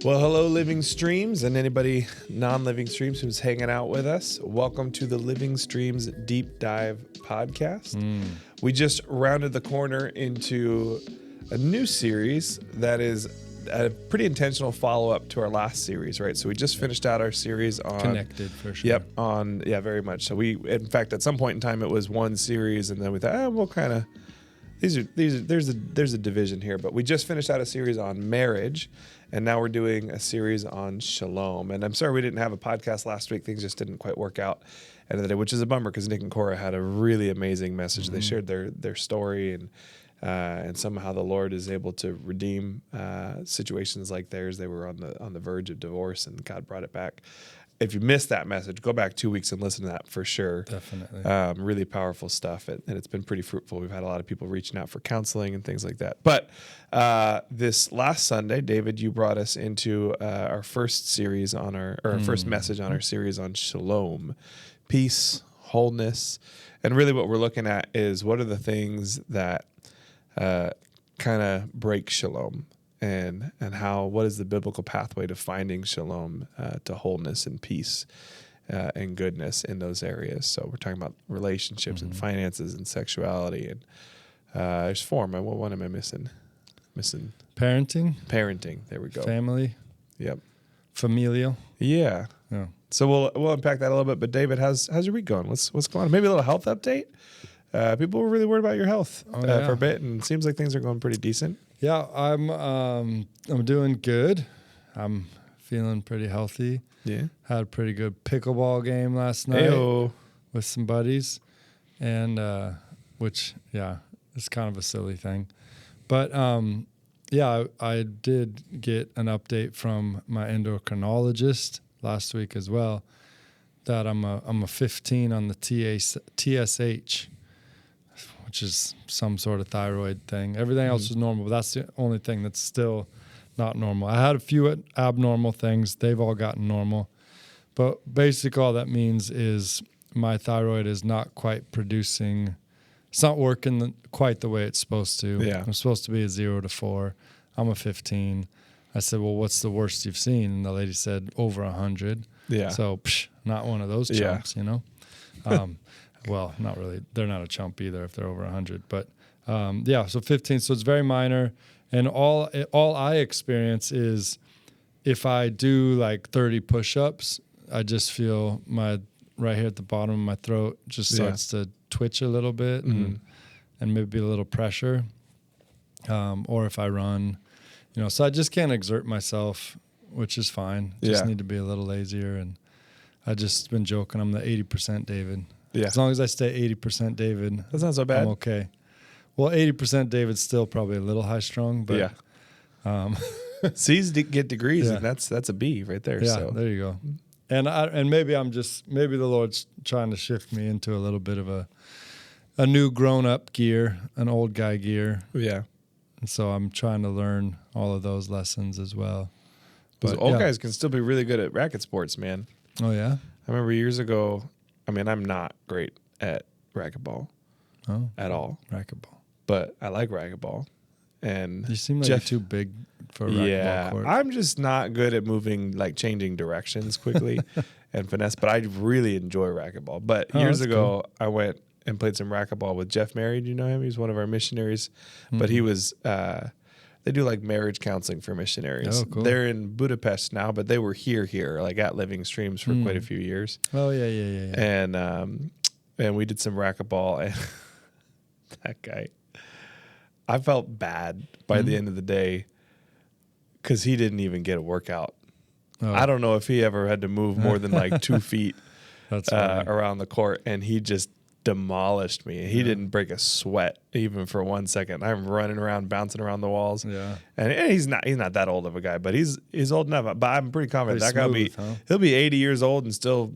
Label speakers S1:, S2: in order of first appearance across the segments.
S1: Well, hello, Living Streams, and anybody non-Living Streams who's hanging out with us. Welcome to the Living Streams Deep Dive Podcast. We just rounded the corner into a new series that is a pretty intentional follow-up to our last series, right? So we just finished out our series on...
S2: Connected, for sure.
S1: Yep, very much. So in fact, at some point in time, it was one series, and then we thought, we'll kind of... There's a division here, but we just finished out a series on marriage, and now we're doing a series on Shalom. And I'm sorry we didn't have a podcast last week. Things just didn't quite work out end of the day, which is a bummer because Nick and Cora had a really amazing message. Mm-hmm. They shared their story and somehow the Lord is able to redeem situations like theirs. They were on the verge of divorce, and God brought it back. If you missed that message, go back 2 weeks and listen to that for sure.
S2: Definitely.
S1: Really powerful stuff, and it's been pretty fruitful. We've had a lot of people reaching out for counseling and things like that. But this last Sunday, David, you brought us into our first series on our first message on our series on Shalom, peace, wholeness, and really what we're looking at is what are the things that kind of break Shalom. And what is the biblical pathway to finding shalom, to wholeness and peace and goodness in those areas. So we're talking about relationships and finances and sexuality and there's four. What one am I missing? Parenting. There we go.
S2: Family.
S1: Yep.
S2: Familial.
S1: Yeah. So we'll unpack that a little bit. But David, how's your week going? What's going on? Maybe a little health update. People were really worried about your health for a bit, and it seems like things are going pretty decent.
S2: Yeah, I'm doing good. I'm feeling pretty healthy.
S1: Yeah.
S2: Had a pretty good pickleball game last night with some buddies, and which is kind of a silly thing, but I did get an update from my endocrinologist last week as well that I'm a 15 on the TSH. Which is some sort of thyroid thing. Everything else is normal, but that's the only thing that's still not normal. I had a few abnormal things. They've all gotten normal. But basically all that means is my thyroid is not quite producing, it's not working quite the way it's supposed to.
S1: Yeah.
S2: I'm supposed to be a 0 to 4. I'm a 15. I said, well, what's the worst you've seen? And the lady said, over 100.
S1: Yeah.
S2: So, not one of those chumps, you know? Well, not really. They're not a chump either if they're over 100. But, so 15. So it's very minor. And all I experience is if I do like 30 push-ups, I just feel my right here at the bottom of my throat just starts to twitch a little bit and maybe a little pressure. Or if I run, so I just can't exert myself, which is fine. Just need to be a little lazier. And I just been joking. I'm the 80% David. Yeah. As long as I stay 80% David,
S1: that's not so bad.
S2: I'm okay. Well, 80% David's still probably a little high strung, but
S1: C's get degrees, and that's a B right there.
S2: Yeah,
S1: so.
S2: There you go. And maybe maybe the Lord's trying to shift me into a little bit of a new grown up gear, an old guy gear.
S1: Yeah.
S2: And so I'm trying to learn all of those lessons as well.
S1: But old guys can still be really good at racket sports, man.
S2: Oh yeah.
S1: I remember years ago. I mean, I'm not great at racquetball at all.
S2: Racquetball.
S1: But I like racquetball. And
S2: you seem like you're too big for a racquetball court.
S1: I'm just not good at moving, like changing directions quickly and finesse. But I really enjoy racquetball. But years ago, cool. I went and played some racquetball with Jeff Mary. Do you know him? He's one of our missionaries. Mm-hmm. But he was... they do like marriage counseling for missionaries.
S2: Oh, cool.
S1: They're in Budapest now, but they were here, like at Living Streams for quite a few years.
S2: Oh yeah.
S1: And we did some racquetball, and that guy, I felt bad by the end of the day because he didn't even get a workout. Oh. I don't know if he ever had to move more than like 2 feet around the court, and he just demolished me. He didn't break a sweat even for 1 second. I'm running around, bouncing around the walls.
S2: Yeah,
S1: and he's not that old of a guy, but he's old enough. But I'm pretty confident that guy he'll be 80 years old and still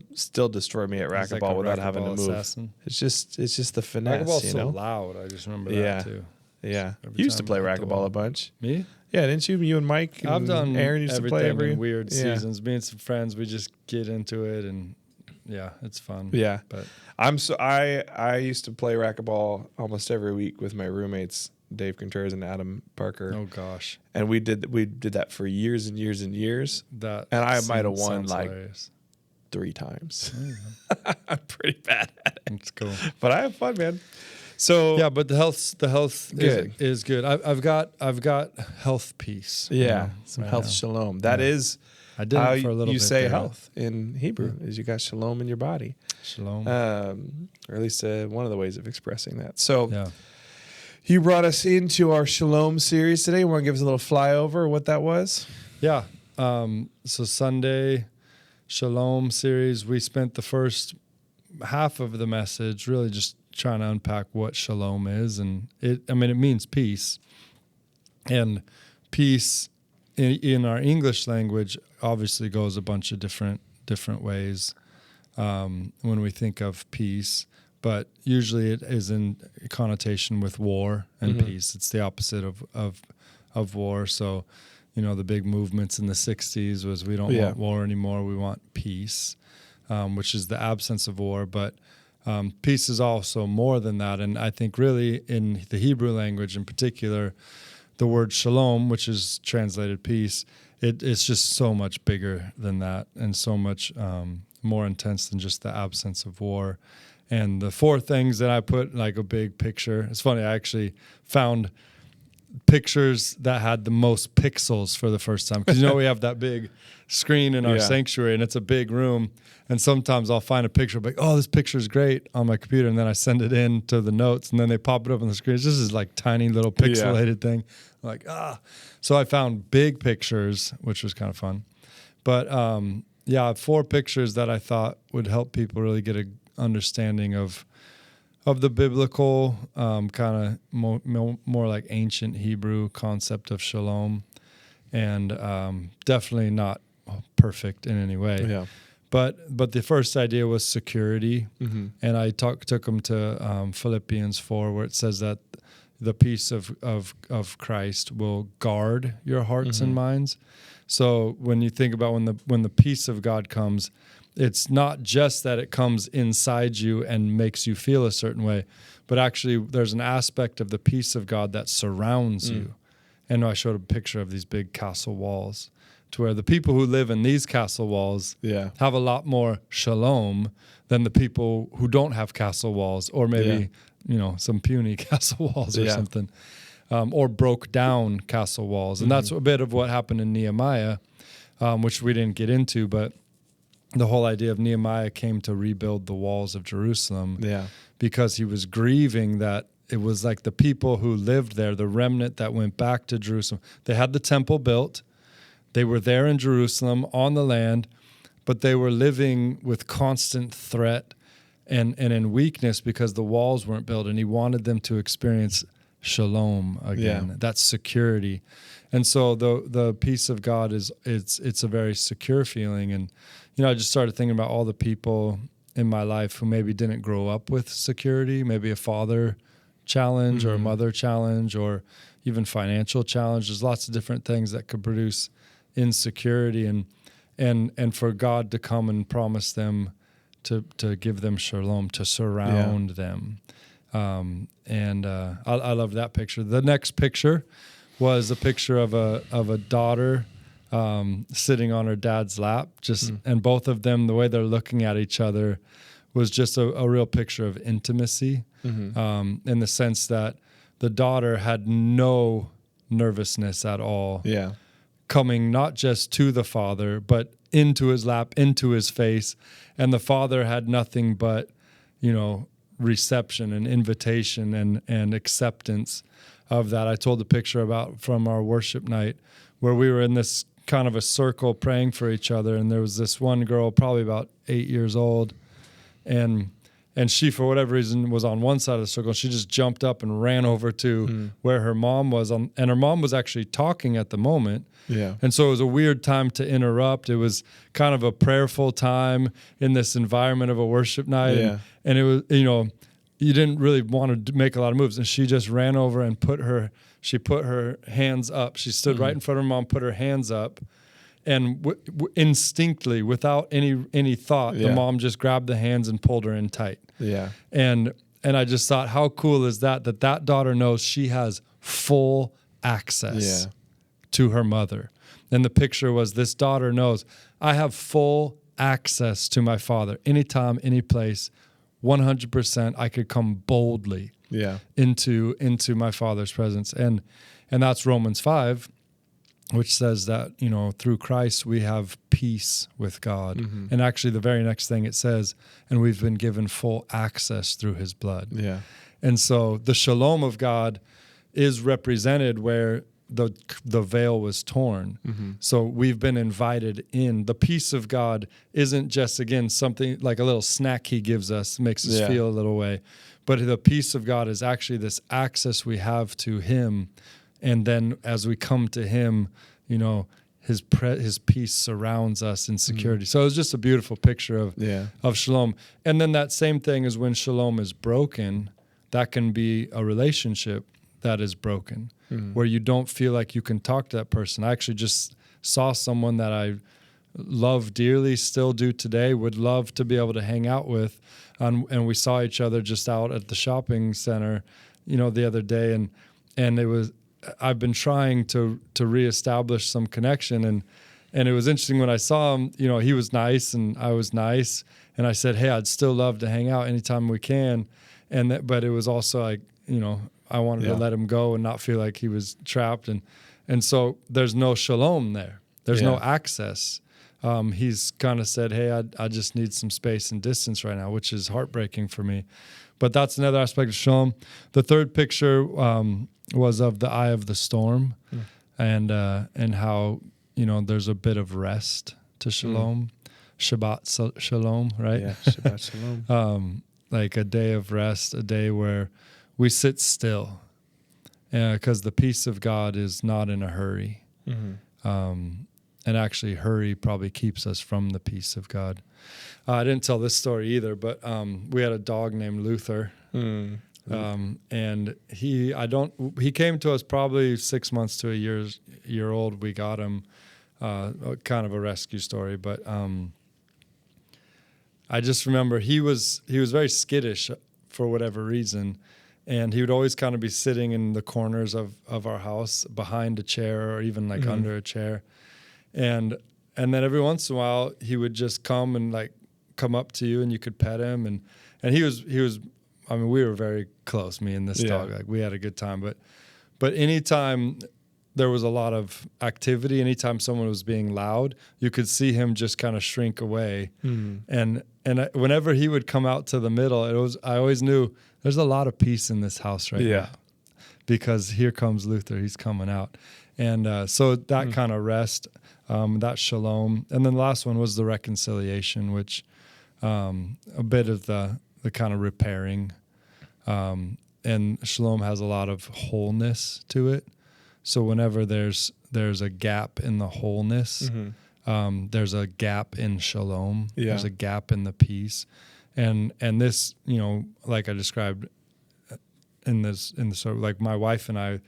S1: destroy me at racquetball like without having to move. Assassin. It's just the finesse.
S2: Racquetball's so loud. I just remember that too.
S1: Yeah, you used to play racquetball a bunch.
S2: Me?
S1: Yeah, didn't you? You and Mike. And
S2: I've done
S1: Aaron used to play
S2: in weird seasons. Me and some friends, we just get into it and. Yeah, it's fun.
S1: Yeah,
S2: but
S1: I used to play racquetball almost every week with my roommates Dave Contreras and Adam Parker.
S2: Oh gosh.
S1: And we did that for years and years and years.
S2: And
S1: I might have won like
S2: hilarious.
S1: 3 times. I'm pretty bad at it.
S2: That's cool.
S1: But I have fun, man. So
S2: yeah, but the health
S1: good.
S2: is good. I've got health peace.
S1: Yeah, some health shalom. That is
S2: I did
S1: how
S2: it for a little
S1: you
S2: bit
S1: say
S2: there.
S1: health in Hebrew. Is you got shalom in your body.
S2: Shalom.
S1: Or at least one of the ways of expressing that. So
S2: Yeah.
S1: you brought us into our Shalom series today. You want to give us a little flyover of what that was?
S2: Yeah. So Sunday, Shalom series, we spent the first half of the message really just trying to unpack what Shalom is. And it means peace. And peace in our English language obviously goes a bunch of different ways when we think of peace. But usually it is in connotation with war and peace. It's the opposite of war. So, the big movements in the 60s was we don't want war anymore. We want peace, which is the absence of war. But peace is also more than that. And I think really in the Hebrew language in particular, the word shalom, which is translated peace, it's just so much bigger than that and so much more intense than just the absence of war. And the 4 things that I put like a big picture. It's funny, I actually found pictures that had the most pixels for the first time. Because we have that big screen in our sanctuary and it's a big room. And sometimes I'll find a picture like, oh, this picture is great on my computer. And then I send it in to the notes and then they pop it up on the screen. It's just this like tiny little pixelated thing. I'm like, So I found big pictures, which was kind of fun. But 4 pictures that I thought would help people really get a understanding of the biblical kind of more like ancient Hebrew concept of shalom, and definitely not perfect in any way.
S1: Yeah.
S2: But the first idea was security, and I took them to Philippians 4, where it says that the peace of Christ will guard your hearts and minds. So when you think about when the peace of God comes, it's not just that it comes inside you and makes you feel a certain way, but actually there's an aspect of the peace of God that surrounds you. And I showed a picture of these big castle walls to where the people who live in these castle walls have a lot more shalom than the people who don't have castle walls, or maybe, some puny castle walls or something, or broke down castle walls. And that's a bit of what happened in Nehemiah, which we didn't get into, but the whole idea of Nehemiah came to rebuild the walls of Jerusalem because he was grieving that it was like the people who lived there, the remnant that went back to Jerusalem. They had the temple built. They were there in Jerusalem on the land, but they were living with constant threat and in weakness because the walls weren't built, and he wanted them to experience shalom again, that security. And so the peace of God it's a very secure feeling. And I just started thinking about all the people in my life who maybe didn't grow up with security, maybe a father challenge or a mother challenge or even financial challenge. There's lots of different things that could produce insecurity, and for God to come and promise them to give them shalom, to surround them. I love that picture. The next picture was a picture of a daughter sitting on her dad's lap, and both of them, the way they're looking at each other was just a real picture of intimacy, in the sense that the daughter had no nervousness at all, coming not just to the father, but into his lap, into his face, and the father had nothing but, reception and invitation and acceptance of that. I told the picture about from our worship night where we were in this kind of a circle praying for each other, and there was this one girl probably about 8 years old, and she, for whatever reason, was on one side of the circle. She just jumped up and ran over to where her mom was, and her mom was actually talking at the moment. And so it was a weird time to interrupt. It was kind of a prayerful time in this environment of a worship night. And it was, you didn't really want to make a lot of moves. And she just ran over and put her hands up. She stood right in front of her mom, put her hands up. And instinctively, without any thought, the mom just grabbed the hands and pulled her in tight. And I just thought, how cool is that daughter knows she has full access to her mother. And the picture was this daughter knows, I have full access to my father. Anytime, any place, 100%, I could come boldly into my father's presence. And that's Romans 5, which says that, through Christ we have peace with God. Mm-hmm. And actually the very next thing it says, and we've been given full access through his blood. Yeah. And so the shalom of God is represented where the veil was torn. Mm-hmm. So we've been invited in. The peace of God isn't just, again, something like a little snack he gives us, makes us feel a little way. But the peace of God is actually this access we have to him. And then as we come to him, his peace surrounds us in security. Mm-hmm. So it's just a beautiful picture of shalom. And then that same thing is when shalom is broken, that can be a relationship that is broken, where you don't feel like you can talk to that person. I actually just saw someone that I love dearly, still do today, would love to be able to hang out with. And we saw each other just out at the shopping center, the other day. And it was, I've been trying to reestablish some connection. And it was interesting when I saw him, he was nice and I was nice. And I said, hey, I'd still love to hang out anytime we can. But it was also like, I wanted to let him go and not feel like he was trapped. And so there's no shalom there. There's no access. He's kind of said, hey, I just need some space and distance right now, which is heartbreaking for me. But that's another aspect of shalom. The third picture was of the eye of the storm and how, there's a bit of rest to shalom. Shabbat shalom, right? Yeah, Shabbat shalom. Like a day of rest, a day where we sit still, because the peace of God is not in a hurry. Mm-hmm. And actually, hurry probably keeps us from the peace of God. I didn't tell this story either, but we had a dog named Luther, and he came to us probably 6 months to a year old. We got him, kind of a rescue story, but I just remember he was very skittish for whatever reason. And he would always kind of be sitting in the corners of our house behind a chair or even like under a chair. And then every once in a while he would just come and like come up to you and you could pet him. And he was, I mean, we were very close, me and this dog, like we had a good time. But anytime there was a lot of activity, anytime someone was being loud, you could see him just kind of shrink away. And whenever he would come out to the middle, I always knew there's a lot of peace in this house right now, because here comes Luther. He's coming out. And so that kind of rest, that shalom. And then the last one was the reconciliation, which a bit of the kind of repairing. And shalom has a lot of wholeness to it. So whenever there's a gap in the wholeness, there's a gap in shalom. Yeah. There's a gap in the peace. And this, like I described in the sort of like my wife and I,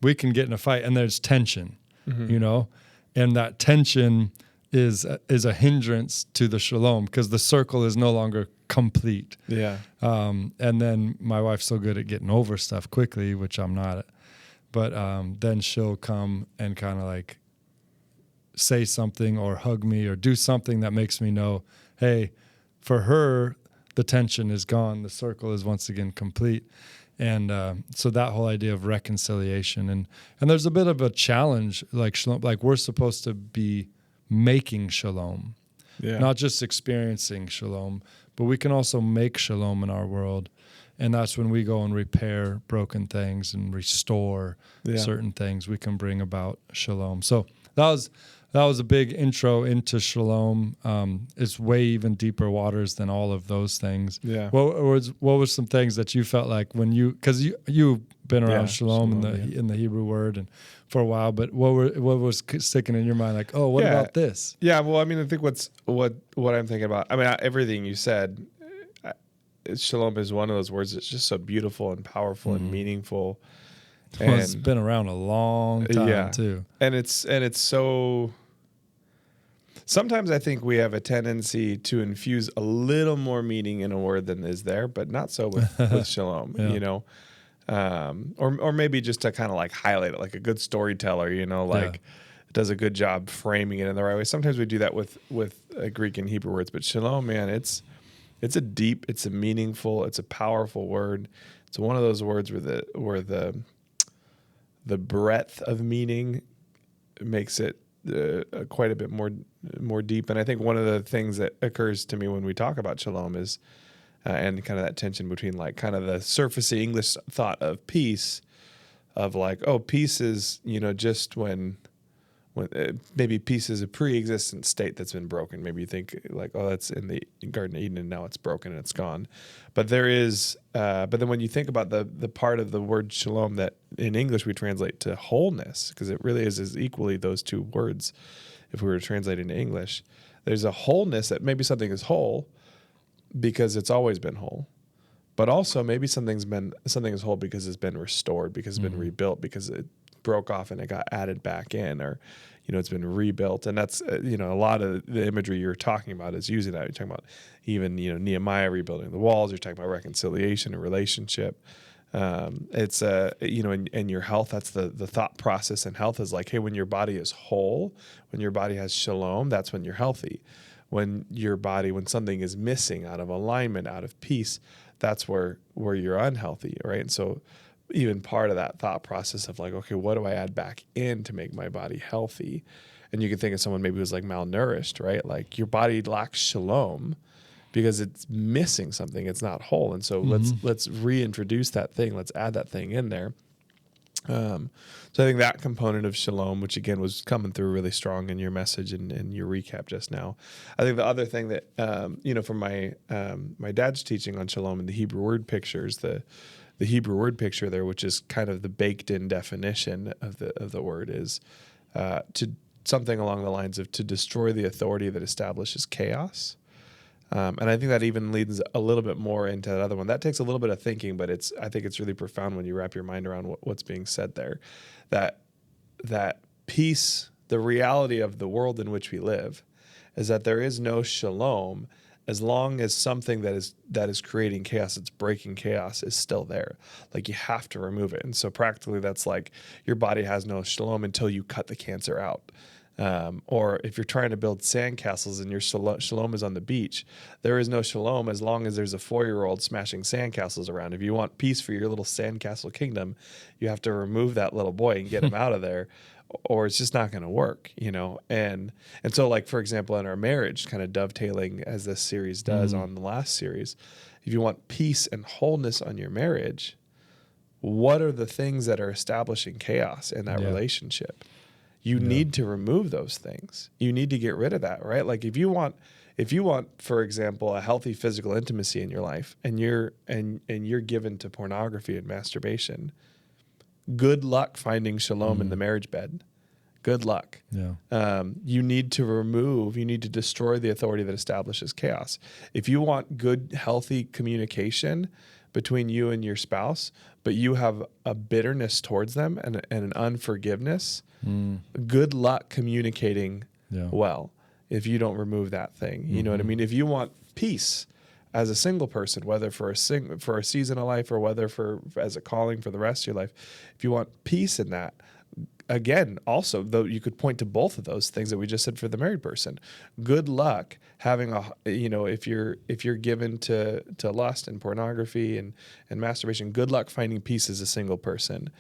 S2: we can get in a fight and there's tension, and that tension is a hindrance to the shalom because the circle is no longer complete. Yeah. And then my wife's so good at getting over stuff quickly, which I'm not. But then she'll come and kind of like say something or hug me or do something that makes me know, hey, for her, the tension is gone. The circle is once again complete. And so that whole idea of reconciliation. And there's a bit of a challenge, like shalom, like we're supposed to be making shalom, not just experiencing shalom, but we can also make shalom in our world. And that's when we go and repair broken things and restore certain things. We can bring about shalom. So that was a big intro into shalom. It's way even deeper waters than all of those things. Yeah. What were some things that you felt like when because you've been around shalom in the Hebrew word and for a while, but what was sticking in your mind? Like, oh, what about this?
S1: Yeah. Well, I mean, I think what I'm thinking about. I mean, everything you said. Shalom is one of those words that's just so beautiful and powerful and meaningful.
S2: Well, it's been around a long time too.
S1: And it's so. Sometimes I think we have a tendency to infuse a little more meaning in a word than is there, but not so with shalom. or maybe just to kind of like highlight it, like a good storyteller, like does a good job framing it in the right way. Sometimes we do that with Greek and Hebrew words, but shalom, man, it's a deep, it's a meaningful, it's a powerful word. It's one of those words where the breadth of meaning makes it quite a bit more deep. And I think one of the things that occurs to me when we talk about shalom is and kind of that tension between like kind of the surfacey English thought of peace, of like, oh, peace is, just when maybe peace is a pre-existent state that's been broken. Maybe you think like, oh, that's in the Garden of Eden and now it's broken and it's gone. But there is, but then when you think about the part of the word shalom that in English we translate to wholeness, because it really is equally those two words. If we were to translate into English, there's a wholeness that maybe something is whole because it's always been whole. But also maybe something is whole because it's been restored, because it's been rebuilt, because it broke off and it got added back in, or it's been rebuilt. And that's a lot of the imagery you're talking about is using that. You're talking about even Nehemiah rebuilding the walls. You're talking about reconciliation and relationship. It's in your health, that's the thought process. And health is like, hey, when your body is whole, when your body has shalom, that's when you're healthy. When something is missing, out of alignment, out of peace, that's where you're unhealthy, right? And so even part of that thought process of like, okay, what do I add back in to make my body healthy? And you can think of someone maybe who's like malnourished, right? Like your body lacks shalom because it's missing something. It's not whole. And so let's reintroduce that thing. Let's add that thing in there. So I think that component of shalom, which again was coming through really strong in your message and your recap just now. I think the other thing that, from my dad's teaching on shalom and the Hebrew word pictures, the Hebrew word picture there, which is kind of the baked in definition of the word, is to something along the lines of to destroy the authority that establishes chaos. And I think that even leads a little bit more into that other one. That takes a little bit of thinking, but I think it's really profound when you wrap your mind around what's being said there. That peace, the reality of the world in which we live, is that there is no shalom as long as something that is creating chaos, it's breaking chaos, is still there. Like you have to remove it. And so practically that's like your body has no shalom until you cut the cancer out. Or if you're trying to build sandcastles and your shalom is on the beach, there is no shalom as long as there's a 4-year-old smashing sandcastles around. If you want peace for your little sandcastle kingdom, you have to remove that little boy and get him out of there, or it's just not going to work, And so, like, for example, in our marriage, kind of dovetailing as this series does on the last series, if you want peace and wholeness on your marriage, what are the things that are establishing chaos in that relationship? You need to remove those things. You need to get rid of that, right? Like if you want, for example, a healthy physical intimacy in your life, and you're given to pornography and masturbation, good luck finding shalom in the marriage bed. Good luck. Yeah. You need to destroy the authority that establishes chaos. If you want good, healthy communication between you and your spouse, but you have a bitterness towards them and an unforgiveness, good luck communicating well if you don't remove that thing. You know what I mean? If you want peace as a single person, whether for a season of life or whether as a calling for the rest of your life, if you want peace in that, again, also, though you could point to both of those things that we just said for the married person. Good luck having if you're given to lust and pornography and masturbation, good luck finding peace as a single person,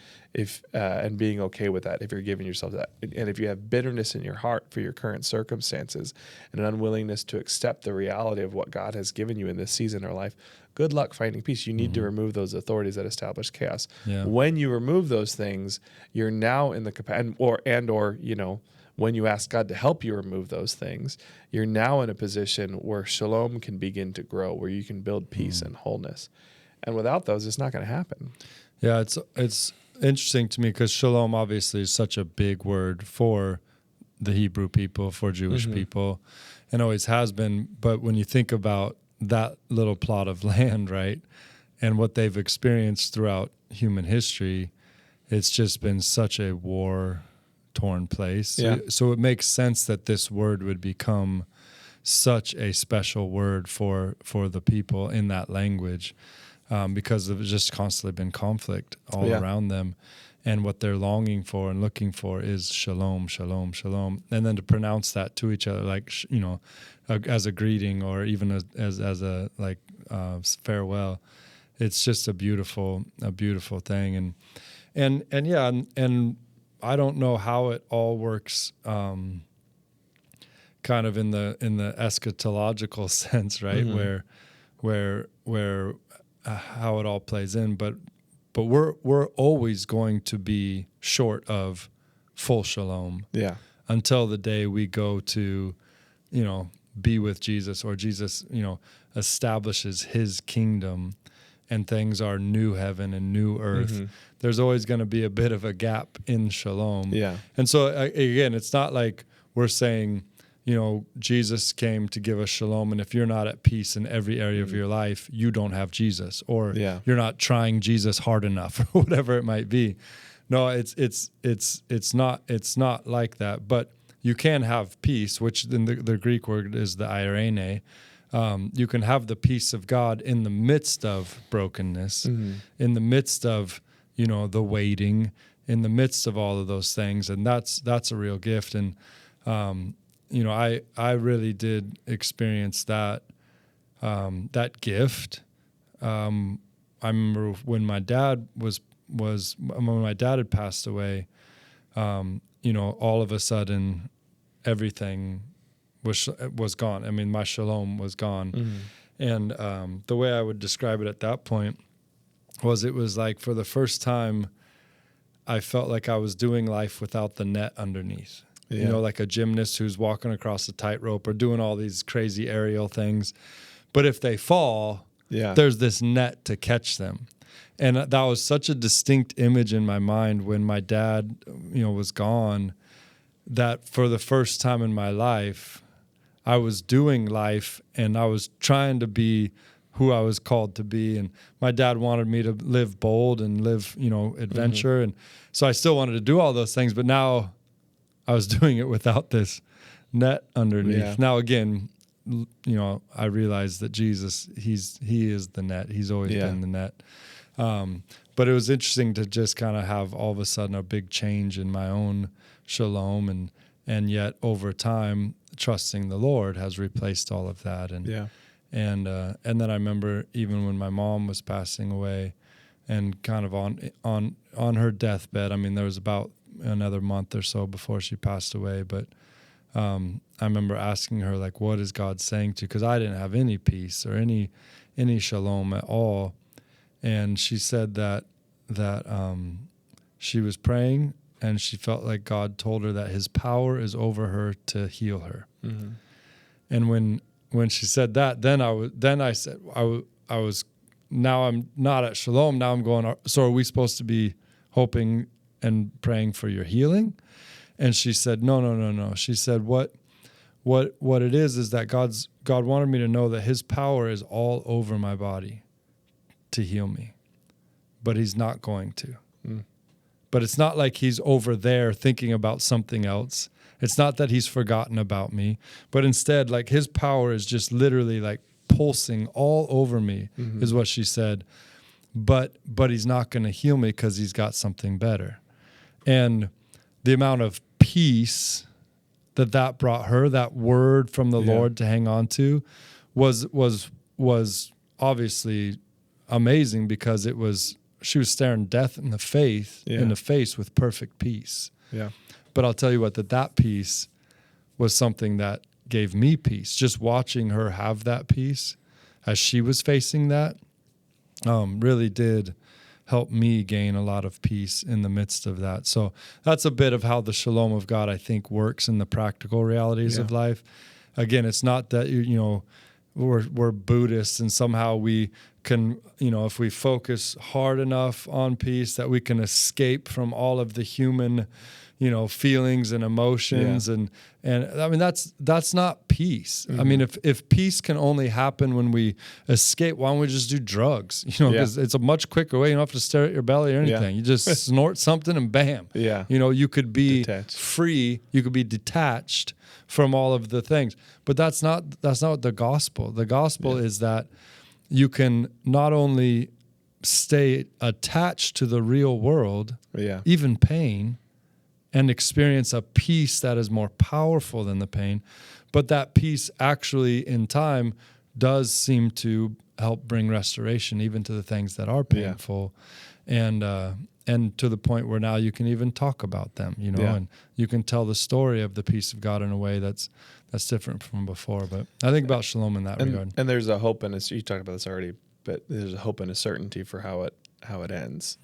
S1: and being okay with that if you're giving yourself that. And if you have bitterness in your heart for your current circumstances and an unwillingness to accept the reality of what God has given you in this season of life, good luck finding peace. You need to remove those authorities that establish chaos. Yeah. When you remove those things, you're now in the capacity, or when you ask God to help you remove those things, you're now in a position where shalom can begin to grow, where you can build peace and wholeness. And without those, it's not going to happen.
S2: Yeah, it's interesting to me because shalom obviously is such a big word for the Hebrew people, for Jewish people, and always has been. But when you think about that little plot of land, right, and what they've experienced throughout human history, it's just been such a war-torn place. Yeah. So it makes sense that this word would become such a special word for the people in that language. because of just constantly been conflict all around them. And what they're longing for and looking for is shalom, shalom, shalom. And then to pronounce that to each other, like, as a greeting or even as a farewell, it's just a beautiful thing. And I don't know how it all works, kind of in the eschatological sense, right? Where how it all plays in, but we're always going to be short of full shalom. Yeah. Until the day we go to, be with Jesus, or Jesus, establishes his kingdom and things are new heaven and new earth. There's always going to be a bit of a gap in shalom. Yeah. And so again, it's not like we're saying, Jesus came to give us shalom, and if you're not at peace in every area of your life, you don't have Jesus, or you're not trying Jesus hard enough, or whatever it might be. No, it's not like that. But you can have peace, which in the Greek word is the eirene. You can have the peace of God in the midst of brokenness, in the midst of the waiting, in the midst of all of those things, and that's a real gift. And I really did experience that gift. I remember when my dad when my dad had passed away, all of a sudden everything was gone. I mean, my shalom was gone. And the way I would describe it at that point was, it was like, for the first time, I felt like I was doing life without the net underneath. Like a gymnast who's walking across a tightrope or doing all these crazy aerial things. But if they fall, there's this net to catch them. And that was such a distinct image in my mind when my dad, was gone, that for the first time in my life, I was doing life and I was trying to be who I was called to be. And my dad wanted me to live bold and live, adventure. And so I still wanted to do all those things, but now I was doing it without this net underneath. Yeah. Now, again, I realized that Jesus, he is the net. He's always been the net. But it was interesting to just kind of have all of a sudden a big change in my own shalom, and yet over time, trusting the Lord has replaced all of that. And then I remember even when my mom was passing away, and kind of on her deathbed. I mean, there was about another month or so before she passed away, but I remember asking her, like, what is God saying to you? Because I didn't have any peace or any shalom at all. And she said that she was praying and she felt like God told her that his power is over her to heal her. And when she said that, then I said I was now I'm not at shalom. Now I'm going, so are we supposed to be hoping and praying for your healing? And she said, no. She said, what it is that God wanted me to know that his power is all over my body to heal me, but he's not going to. But it's not like he's over there thinking about something else. It's not that he's forgotten about me, but instead, like, his power is just literally like pulsing all over me, is what she said. But he's not going to heal me because he's got something better. And the amount of peace that brought her, that word from the Lord to hang on to, was obviously amazing, because she was staring death in the face with perfect peace. Yeah. But I'll tell you what, that peace was something that gave me peace. Just watching her have that peace as she was facing that really did help me gain a lot of peace in the midst of that. So that's a bit of how the shalom of God, I think, works in the practical realities of life. Again, it's not that we're Buddhists and somehow we can, if we focus hard enough on peace, that we can escape from all of the human, feelings and emotions. And I mean, that's not peace. I mean, if peace can only happen when we escape, why don't we just do drugs? Because it's a much quicker way. You don't have to stare at your belly or anything. You just snort something and bam. You could be free. You could be detached from all of the things. But that's not the gospel. The gospel is that, you can not only stay attached to the real world, even pain, and experience a peace that is more powerful than the pain, but that peace actually in time does seem to help bring restoration even to the things that are painful, and to the point where now you can even talk about them, and you can tell the story of the peace of God in a way that's different from before. But I think about Shalom in that regard.
S1: And there's a hope, and you talked about this already, but there's a hope and a certainty for how it ends.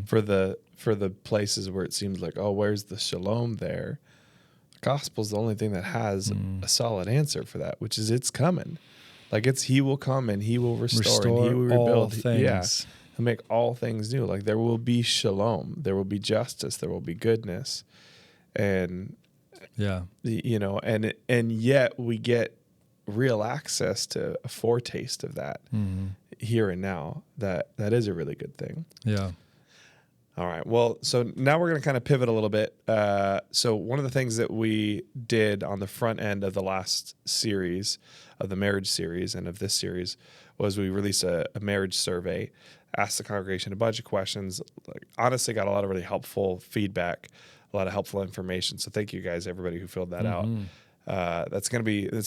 S1: For the places where it seems like, oh, where's the Shalom there? The gospel's the only thing that has a solid answer for that, which is it's coming. Like He will come and He will restore and He will rebuild.
S2: All things.
S1: He'll make all things new. Like there will be Shalom, there will be justice, there will be goodness, and and yet we get real access to a foretaste of that here and now. That is a really good thing.
S2: Yeah.
S1: All right. Well, so now we're going to kind of pivot a little bit. So one of the things that we did on the front end of the last series of the marriage series and of this series was we released a marriage survey, asked the congregation a bunch of questions, honestly got a lot of really helpful feedback, a lot of helpful information. So thank you guys, everybody who filled that out. It's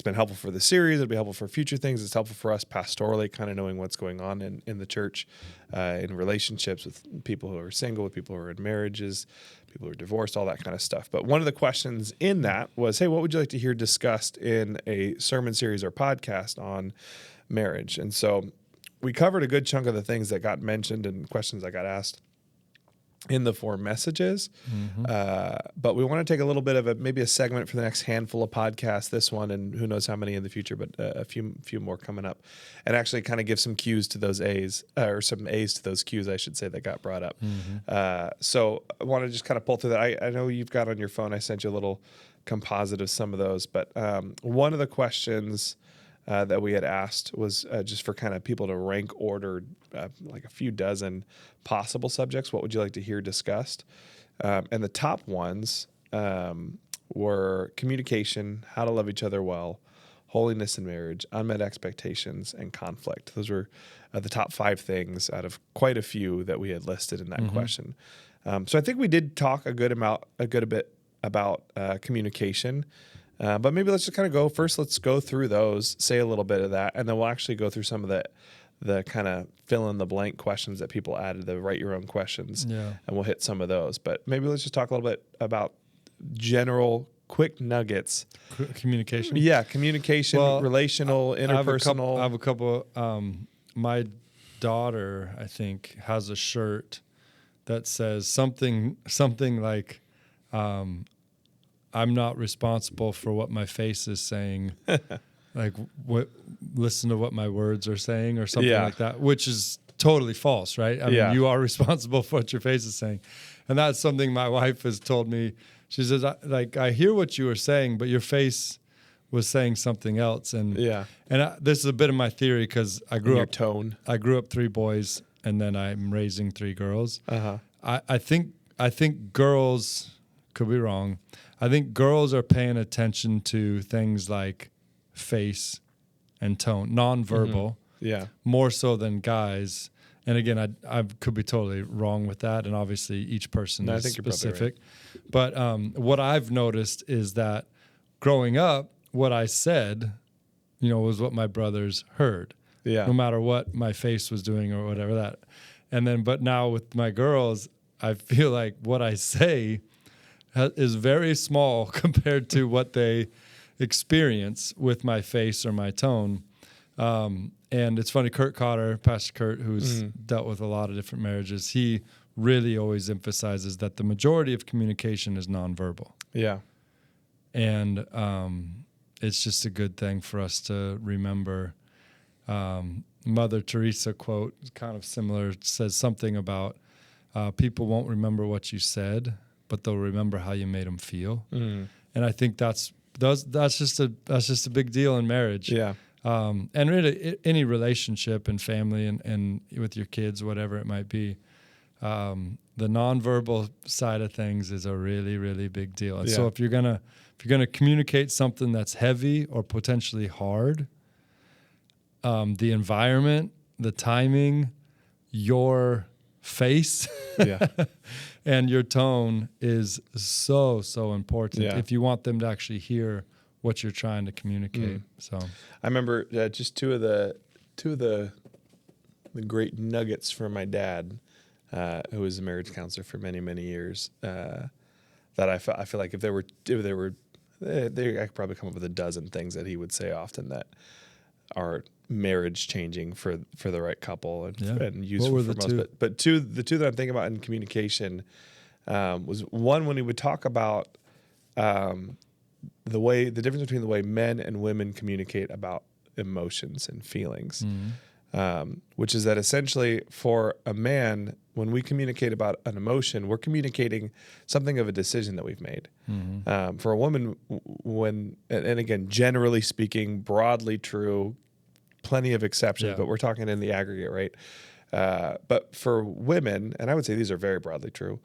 S1: been helpful for the series. It'll be helpful for future things. It's helpful for us pastorally, kind of knowing what's going on in the church, in relationships with people who are single, with people who are in marriages, people who are divorced, all that kind of stuff. But one of the questions in that was, hey, what would you like to hear discussed in a sermon series or podcast on marriage? And so we covered a good chunk of the things that got mentioned and questions that got asked in the 4 messages. But we want to take a little bit of maybe a segment for the next handful of podcasts, this one, and who knows how many in the future, but a few more coming up, and actually kind of give some cues to those A's, or some A's to those Q's, I should say, that got brought up. So I want to just kind of pull through that. I know you've got on your phone, I sent you a little composite of some of those, but one of the questions that we had asked was just for kind of people to rank order like a few dozen possible subjects. What would you like to hear discussed? And the top ones were communication, how to love each other well, holiness in marriage, unmet expectations, and conflict. Those were the top 5 things out of quite a few that we had listed in that question. So I think we did talk a good bit about communication. But maybe let's just kind of go first. Let's go through those, say a little bit of that, and then we'll actually go through some of the kind of fill in the blank questions that people added, the write your own questions, and we'll hit some of those. But maybe let's just talk a little bit about general quick nuggets.
S2: Communication?
S1: Yeah, communication, relational, interpersonal.
S2: I have a couple. My daughter, I think, has a shirt that says something like, I'm not responsible for what my face is saying. Like, listen to what my words are saying or something like that, which is totally false, right? I mean, you are responsible for what your face is saying. And that's something my wife has told me. She says, I hear what you were saying, but your face was saying something else. And this is a bit of my theory because I grew up 3 boys and then I'm raising 3 girls. I think girls, could be wrong, I think girls are paying attention to things like face and tone, nonverbal, more so than guys. And again, I could be totally wrong with that, and obviously each person is specific. Right. But what I've noticed is that growing up, what I said, was what my brothers heard. No matter what my face was doing or whatever that. And then, but now with my girls, I feel like what I say is very small compared to what they experience with my face or my tone. And it's funny, Kurt Cotter, Pastor Kurt, who's dealt with a lot of different marriages, he really always emphasizes that the majority of communication is nonverbal. Yeah. And it's just a good thing for us to remember. Mother Teresa quote, kind of similar, says something about people won't remember what you said, but they'll remember how you made them feel. And I think that's just a big deal in marriage. Yeah. And really any relationship and family and with your kids, whatever it might be, the nonverbal side of things is a really, really big deal. And so if you're gonna communicate something that's heavy or potentially hard, the environment, the timing, your face,
S1: Yeah.
S2: and your tone is so important if you want them to actually hear what you're trying to communicate. So
S1: I remember just two of the great nuggets from my dad, who was a marriage counselor for many years. That I feel like if there were I could probably come up with a dozen things that he would say often that are marriage changing for the right couple and useful for most. But the two that I'm thinking about in communication was one when he would talk about the difference between the way men and women communicate about emotions and feelings, which is that essentially for a man, when we communicate about an emotion, we're communicating something of a decision that we've made. For a woman, and again, generally speaking, broadly true, plenty of exceptions, but we're talking in the aggregate, right? But for women, and I would say these are very broadly true,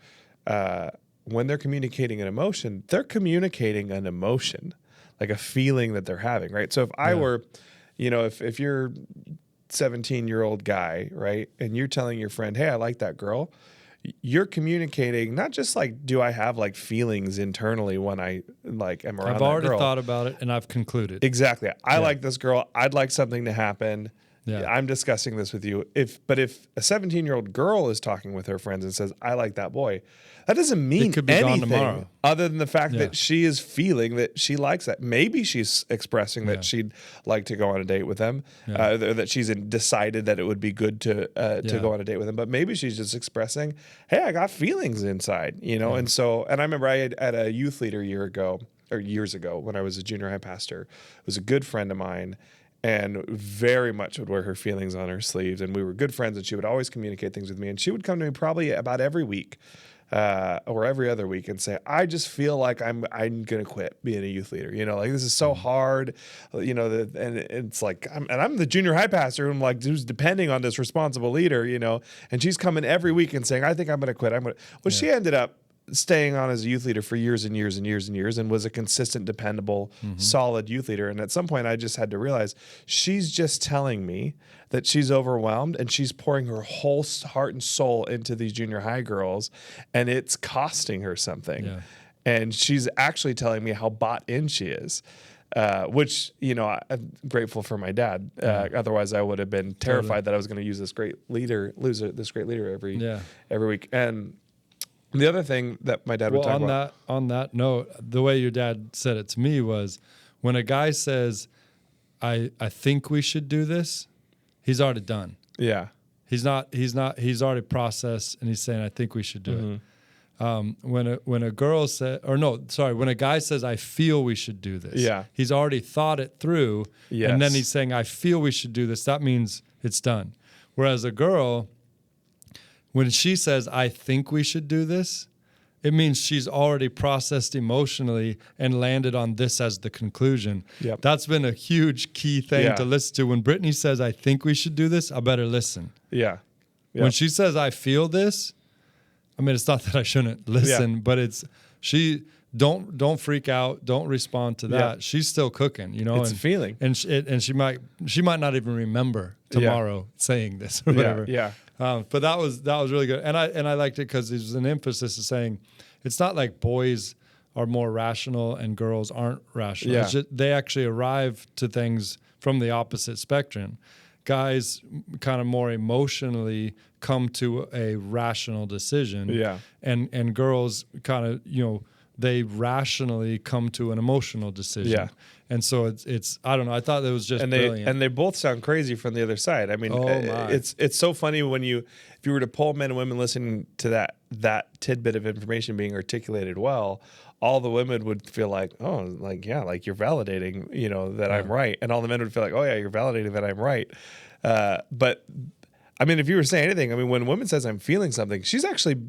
S1: when they're communicating an emotion, they're communicating an emotion, like a feeling that they're having, right? So if I were, if you're 17-year-old guy, right, and you're telling your friend, hey, I like that girl, you're communicating not just like, do I have like feelings internally when I like am around that girl?
S2: I've already thought about it and I've concluded.
S1: Exactly. I like this girl. I'd like something to happen.
S2: Yeah.
S1: I'm discussing this with you. But if a 17-year-old girl is talking with her friends and says, I like that boy, that doesn't mean anything other than the fact that she is feeling that she likes that. Maybe she's expressing that she'd like to go on a date with them, that she's decided that it would be good to go on a date with him. But maybe she's just expressing, hey, I got feelings inside, And so, and I remember I had a youth leader years ago when I was a junior high pastor. It was a good friend of mine, and very much would wear her feelings on her sleeves. And we were good friends, and she would always communicate things with me. And she would come to me probably about every week or every other week and say, I just feel like I'm going to quit being a youth leader. Like this is so hard, and it's like, I'm the junior high pastor who's depending on this responsible leader, and she's coming every week and saying, I think I'm going to quit. She ended up staying on as a youth leader for years and years and years and years, and was a consistent, dependable, solid youth leader. And at some point I just had to realize she's just telling me that she's overwhelmed and she's pouring her whole heart and soul into these junior high girls, and it's costing her something. Yeah. And she's actually telling me how bought in she is. Which, I'm grateful for my dad. Otherwise I would have been terrified that I was going to use this great leader every week. And the other thing that my dad would talk about.
S2: On that note, the way your dad said it to me was, when a guy says, I think we should do this, he's already done. Yeah. He's already processed, and he's saying, I think we should do it. When a guy says, I feel we should do this, he's already thought it through, and then he's saying, I feel we should do this. That means it's done. Whereas a girl, when she says, I think we should do this, it means she's already processed emotionally and landed on this as the conclusion. Yep. That's been a huge key thing to listen to. When Brittany says, I think we should do this, I better listen. Yeah. Yep. When she says, I feel this, it's not that I shouldn't listen, but don't freak out. Don't respond to that. Yeah. She's still cooking,
S1: It's a feeling.
S2: And she might not even remember tomorrow saying this or whatever. Yeah. But that was really good, and I liked it because there's an emphasis of saying it's not like boys are more rational and girls aren't rational. Yeah. It's just, they actually arrive to things from the opposite spectrum. Guys kind of more emotionally come to a rational decision. Yeah. And girls kind of they rationally come to an emotional decision. Yeah. And so it's I don't know. I thought that was just brilliant.
S1: And they both sound crazy from the other side. It's so funny if you were to poll men and women listening to that tidbit of information being articulated well, all the women would feel like, oh, like you're validating, that I'm right, and all the men would feel like, oh yeah, you're validating that I'm right. But if you were saying anything, when a woman says I'm feeling something, she's actually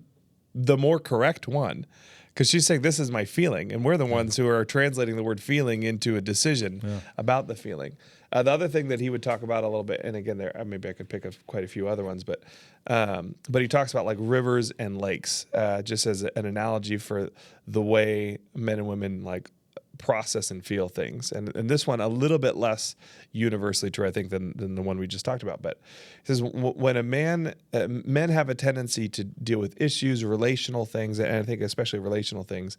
S1: the more correct one. Because she's saying, this is my feeling. And we're the ones who are translating the word feeling into a decision about the feeling. The other thing that he would talk about a little bit, and again, maybe I could pick up quite a few other ones, but he talks about like rivers and lakes, just as an analogy for the way men and women like process and feel things. And this one a little bit less universally true, I think, than the one we just talked about. But it says when men have a tendency to deal with issues, relational things, and I think especially relational things,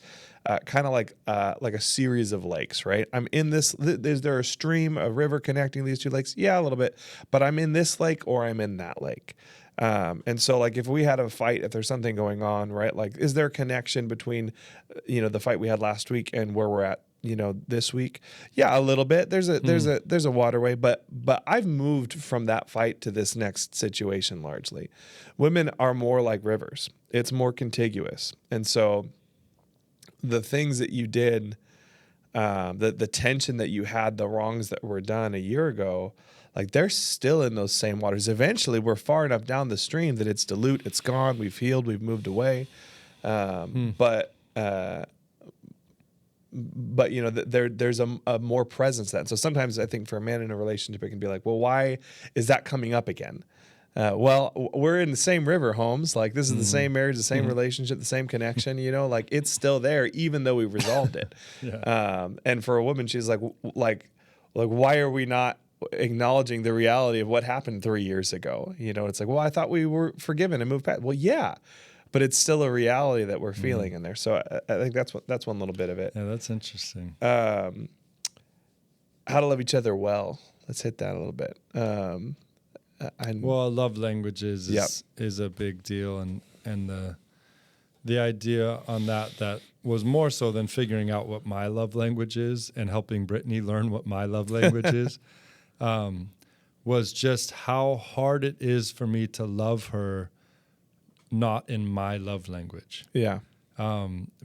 S1: kind of like a series of lakes, right? I'm in this. Is there a stream, a river connecting these two lakes? Yeah, a little bit. But I'm in this lake or I'm in that lake. And so like if we had a fight, if there's something going on, right? Like, is there a connection between, the fight we had last week and where we're at, this week? Yeah, a little bit. There's a waterway, but I've moved from that fight to this next situation largely. Women are more like rivers. It's more contiguous. And so the things that you did, the tension that you had, the wrongs that were done a year ago, like they're still in those same waters. Eventually, we're far enough down the stream that it's dilute, it's gone, we've healed, we've moved away. But there's a more presence to that. And so sometimes I think for a man in a relationship, it can be like, well, why is that coming up again? Well, we're in the same river, Holmes. Like this is the same marriage, the same relationship, the same connection. Like it's still there, even though we've resolved it. And for a woman, she's like, why are we not acknowledging the reality of what happened 3 years ago? It's like, well, I thought we were forgiven and moved past. Well, yeah, but it's still a reality that we're feeling in there. So I think that's one little bit of it.
S2: Yeah, that's interesting.
S1: How to love each other well. Let's hit that a little bit.
S2: Love languages is a big deal, and the idea on that was more so than figuring out what my love language is and helping Brittany learn what my love language is, was just how hard it is for me to love her not in my love language.
S1: Yeah.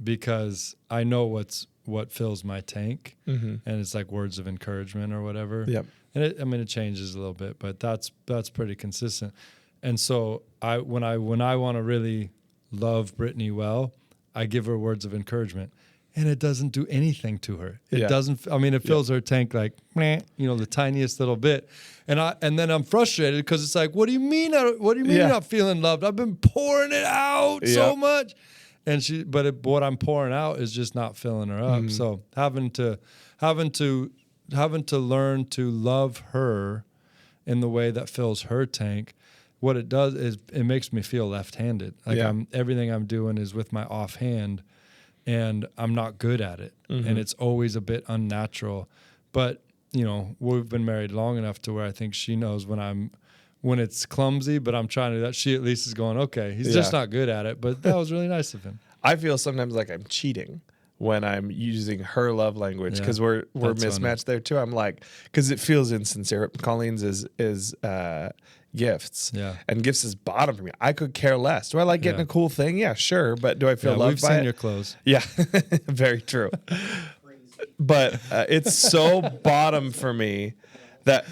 S2: Because I know what fills my tank, and it's like words of encouragement or whatever.
S1: Yep.
S2: And it changes a little bit, but that's pretty consistent. And so when I want to really love Brittany well, I give her words of encouragement, and it doesn't do anything to her. It doesn't. I mean, it fills her tank like, the tiniest little bit, and then I'm frustrated because it's like, what do you mean? What do you mean you're not feeling loved? I've been pouring it out so much, what I'm pouring out is just not filling her up. So having to learn to love her in the way that fills her tank, what it does is it makes me feel left-handed. Like everything I'm doing is with my offhand, and I'm not good at it. And it's always a bit unnatural. But, we've been married long enough to where I think she knows when it's clumsy, but I'm trying to do that. She at least is going, okay, he's just not good at it. But that was really nice of him.
S1: I feel sometimes like I'm cheating when I'm using her love language because we're mismatched there too. I'm like, because it feels insincere. Colleen's is gifts, and gifts is bottom for me. I could care less. Do I like getting a cool thing? Yeah, sure. But do I feel loved by it?
S2: We've seen your clothes.
S1: Yeah, very true. But it's so bottom for me but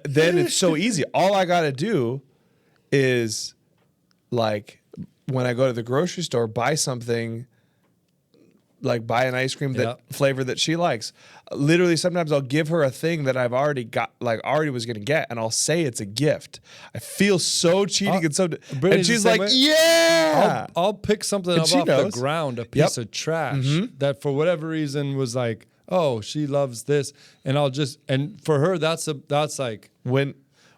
S1: then it's so easy. All I got to do is like when I go to the grocery store, buy something. Like buy an ice cream flavor that she likes. Literally, sometimes I'll give her a thing that I've already got, like already was gonna get, and I'll say it's a gift. I feel so cheating and so. And she's like, "Yeah."
S2: I'll pick something up off the ground, a piece of trash that for whatever reason was like, "Oh, she loves this," and and for her that's like
S1: when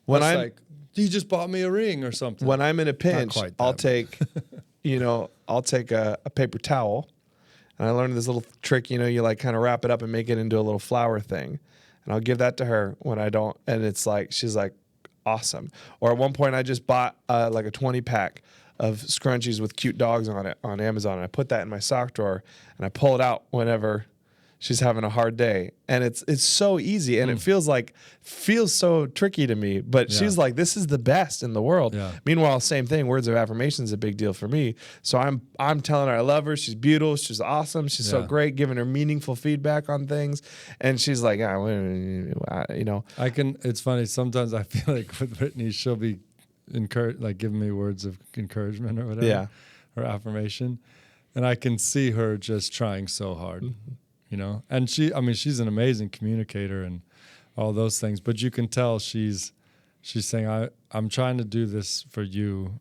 S1: I'm
S2: like, you just bought me a ring or something.
S1: When I'm in a pinch, I'll take, I'll take a paper towel. And I learned this little trick, you like kind of wrap it up and make it into a little flower thing. And I'll give that to her when I don't. And it's like, she's like, awesome. Or at one point I just bought like a 20 pack of scrunchies with cute dogs on it on Amazon. And I put that in my sock drawer and I pull it out whenever she's having a hard day. And it's so easy. And it feels so tricky to me. But she's like, this is the best in the world. Yeah. Meanwhile, same thing. Words of affirmation is a big deal for me. So I'm telling her I love her. She's beautiful. She's awesome. She's so great, giving her meaningful feedback on things. And she's like,
S2: it's funny. Sometimes I feel like with Brittany, she'll be giving me words of encouragement or whatever, or affirmation. And I can see her just trying so hard. And she's an amazing communicator and all those things, but you can tell she's saying, I'm trying to do this for you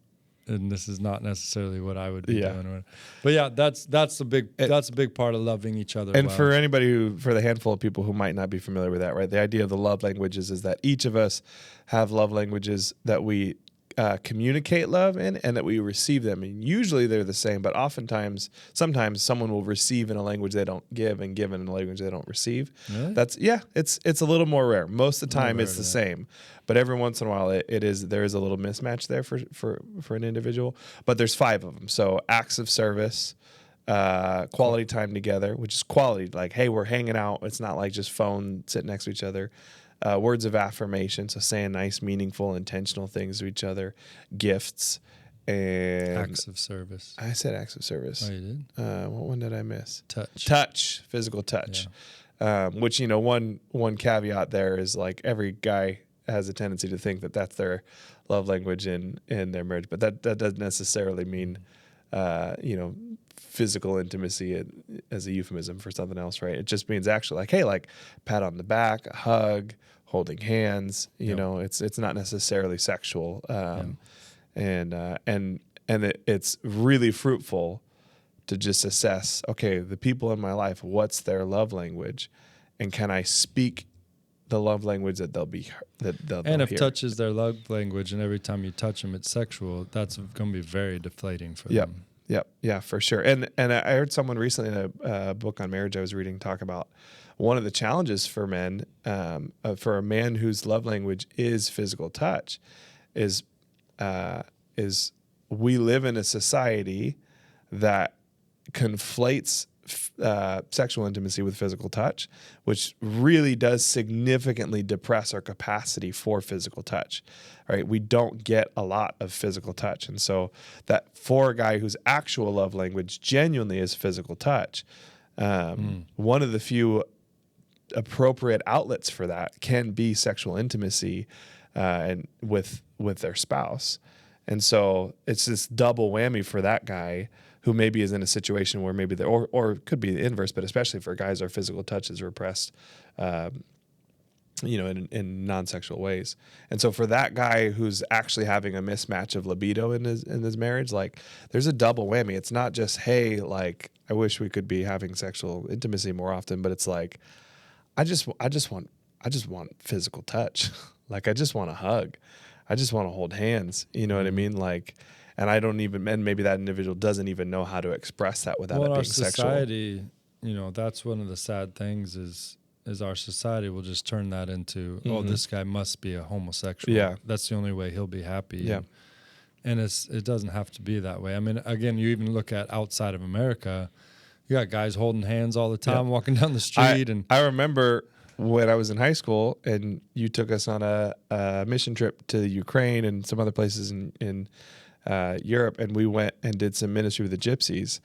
S2: and this is not necessarily what I would be doing. But yeah, that's a big part of loving each other.
S1: And for anybody for the handful of people who might not be familiar with that, right? The idea of the love languages is that each of us have love languages that we communicate love in and that we receive them. And usually they're the same, but sometimes someone will receive in a language they don't give and give in a language they don't receive.
S2: Really?
S1: It's a little more rare. Most of the time it's the same, but every once in a while there is a little mismatch there for an individual. But there's 5 of them. So acts of service, quality time together, which is quality, like, hey, we're hanging out. It's not like just phone sitting next to each other. Words of affirmation, so saying nice, meaningful, intentional things to each other. Gifts and
S2: acts of service.
S1: I said acts of service.
S2: Oh, you did?
S1: What one did I miss?
S2: Touch,
S1: physical touch. Yeah. Which, one caveat there is, like, every guy has a tendency to think that that's their love language in their marriage, but that doesn't necessarily mean physical intimacy as a euphemism for something else, right? It just means actually, like, hey, like, pat on the back, a hug, holding hands. It's not necessarily sexual, and it's really fruitful to just assess, okay, the people in my life, what's their love language, and can I speak the love language that they'll
S2: and if
S1: hear.
S2: Touch is their love language, and every time you touch them, it's sexual, that's going to be very deflating for them.
S1: Yep. Yeah, for sure. And I heard someone recently in a book on marriage I was reading talk about one of the challenges for men, for a man whose love language is physical touch, is we live in a society that conflates sexual intimacy with physical touch, which really does significantly depress our capacity for physical touch, right? We don't get a lot of physical touch. And so that for a guy whose actual love language genuinely is physical touch, one of the few appropriate outlets for that can be sexual intimacy and with their spouse. And so it's this double whammy for that guy who maybe is in a situation where maybe or it could be the inverse, but especially for guys, our physical touch is repressed, in non-sexual ways. And so for that guy who's actually having a mismatch of libido in his marriage, like, there's a double whammy. It's not just, hey, like, I wish we could be having sexual intimacy more often, but it's like, I just want physical touch. Like, I just want a hug. I just want to hold hands. You know what I mean? Like, and and maybe that individual doesn't even know how to express that without it being sexual.
S2: Well, our society, that's one of the sad things is our society will just turn that into, oh, this guy must be a homosexual.
S1: Yeah.
S2: That's the only way he'll be happy.
S1: Yeah.
S2: And it doesn't have to be that way. I mean, again, you even look at outside of America, you got guys holding hands all the time, walking down the street.
S1: I remember when I was in high school and you took us on a mission trip to Ukraine and some other places in Europe, and we went and did some ministry with the Gypsies